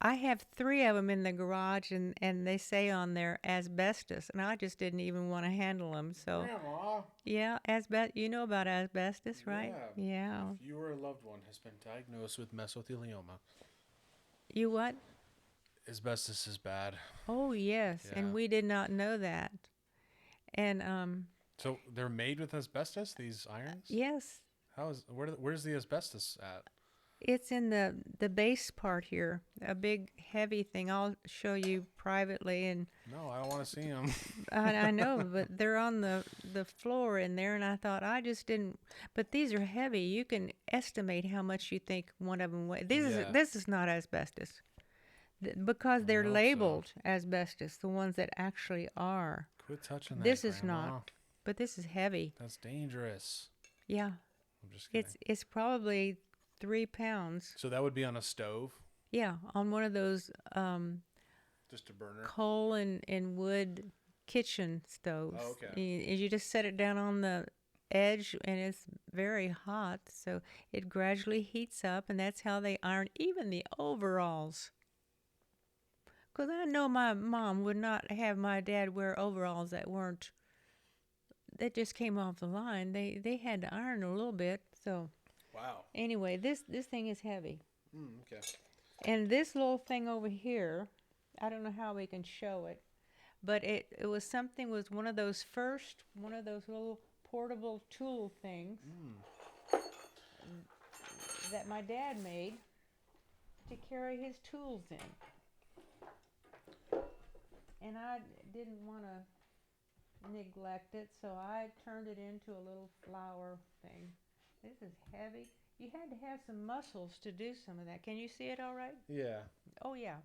I have 3 of them in the garage, and they say on there asbestos, and I just didn't even want to handle them. So, Grandma. yeah, you know about asbestos, right? Yeah. If you or a loved one has been diagnosed with mesothelioma. You what? Asbestos is bad. Oh, yes, Yeah. and we did not know that. And So they're made with asbestos, these irons? yes. Where's the asbestos at? It's in the base part here, a big heavy thing. I'll show you privately, and No, I don't want to see them. I know, but they're on the floor in there, and I thought I just didn't. But these are heavy. You can estimate how much you think one of them weighs. This is not asbestos, because they're labeled asbestos. The ones that actually are. Quit touching that. This is Grandma. not, but this is heavy. That's dangerous. Yeah, I'm just kidding. it's probably 3 pounds. So that would be on a stove? Yeah, on one of those Just a burner? coal and wood kitchen stoves. Oh, okay. You just set it down on the edge, and it's very hot, so it gradually heats up, and that's how they iron even the overalls. Because I know my mom would not have my dad wear overalls that just came off the line. They had to iron a little bit, so... Wow. Anyway, this thing is heavy. Okay. And this little thing over here, I don't know how we can show it, but it was one of those little portable tool things that my dad made to carry his tools in. And I didn't want to neglect it, so I turned it into a little flower thing. This is heavy. You had to have some muscles to do some of that. Can you see it all right? Yeah. Oh, yeah.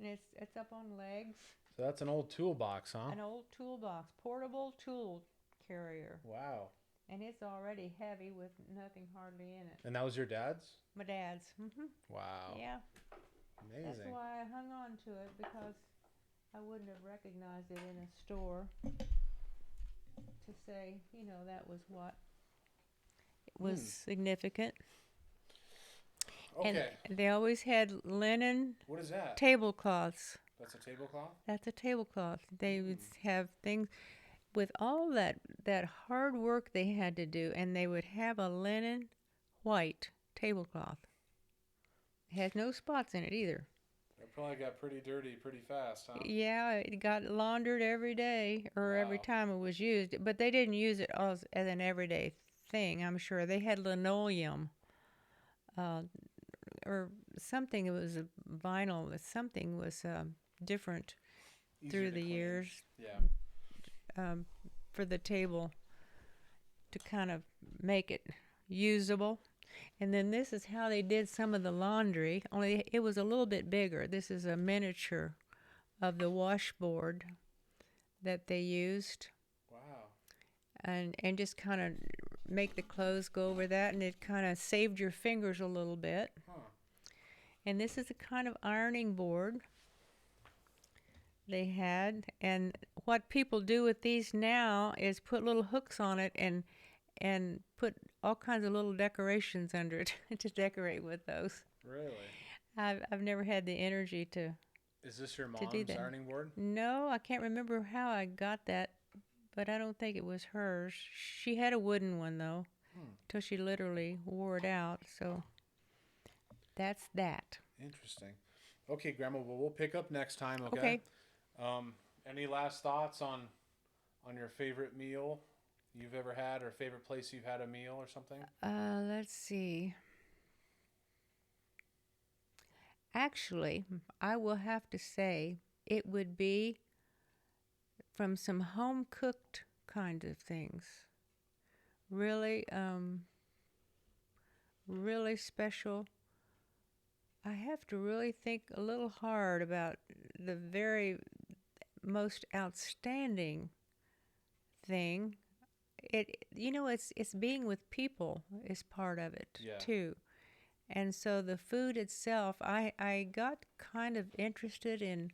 And it's up on legs. So that's an old toolbox, huh? An old toolbox, portable tool carrier. Wow. And it's already heavy with nothing hardly in it. And that was your dad's? My dad's. Wow. Yeah. Amazing. That's why I hung on to it, because I wouldn't have recognized it in a store to say, that was what was significant. Okay. And they always had linen What is that? tablecloths. That's a tablecloth? That's a tablecloth. They would have things with all that hard work they had to do, and they would have a linen white tablecloth. It has no spots in it either. It probably got pretty dirty pretty fast, huh? Yeah, it got laundered every day or every time it was used, but they didn't use it as an everyday thing, I'm sure. They had linoleum or something. It was a vinyl. Something was different through the years. Yeah. For the table to kind of make it usable. And then this is how they did some of the laundry, only it was a little bit bigger. This is a miniature of the washboard that they used. Wow. And just kind of make the clothes go over that, and it kind of saved your fingers a little bit. Huh. And this is a kind of ironing board they had. And what people do with these now is put little hooks on it and put all kinds of little decorations under it to decorate with those. Really? I've never had the energy Is this your to do mom's that. ironing board? No, I can't remember how I got that, but I don't think it was hers. She had a wooden one though, till she literally wore it out. So that's that. Interesting. Okay, Grandma. Well, we'll pick up next time. Okay. Okay. Any last thoughts on your favorite meal you've ever had, or favorite place you've had a meal, or something? Let's see. Actually, I will have to say it would be from some home cooked kind of things. Really, really special. I have to really think a little hard about the very most outstanding thing. It's being with people is part of it Yeah. too. And so the food itself, I got kind of interested in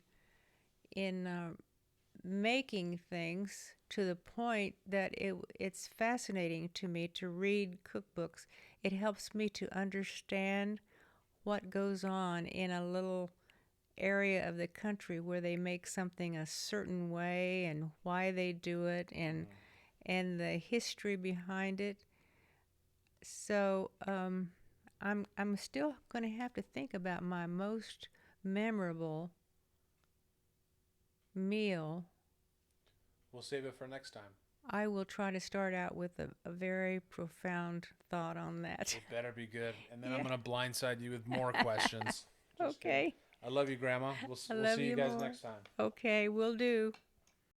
making things to the point that it's fascinating to me to read cookbooks. It helps me to understand what goes on in a little area of the country where they make something a certain way and why they do it and the history behind it. So I'm still going to have to think about my most memorable meal. We'll save it for next time. I will try to start out with a very profound thought on that. It better be good, and then I'm Yeah. gonna blindside you with more questions. Just kidding. Okay. I love you, Grandma. We'll I love see you you guys more. next time. Okay, will do.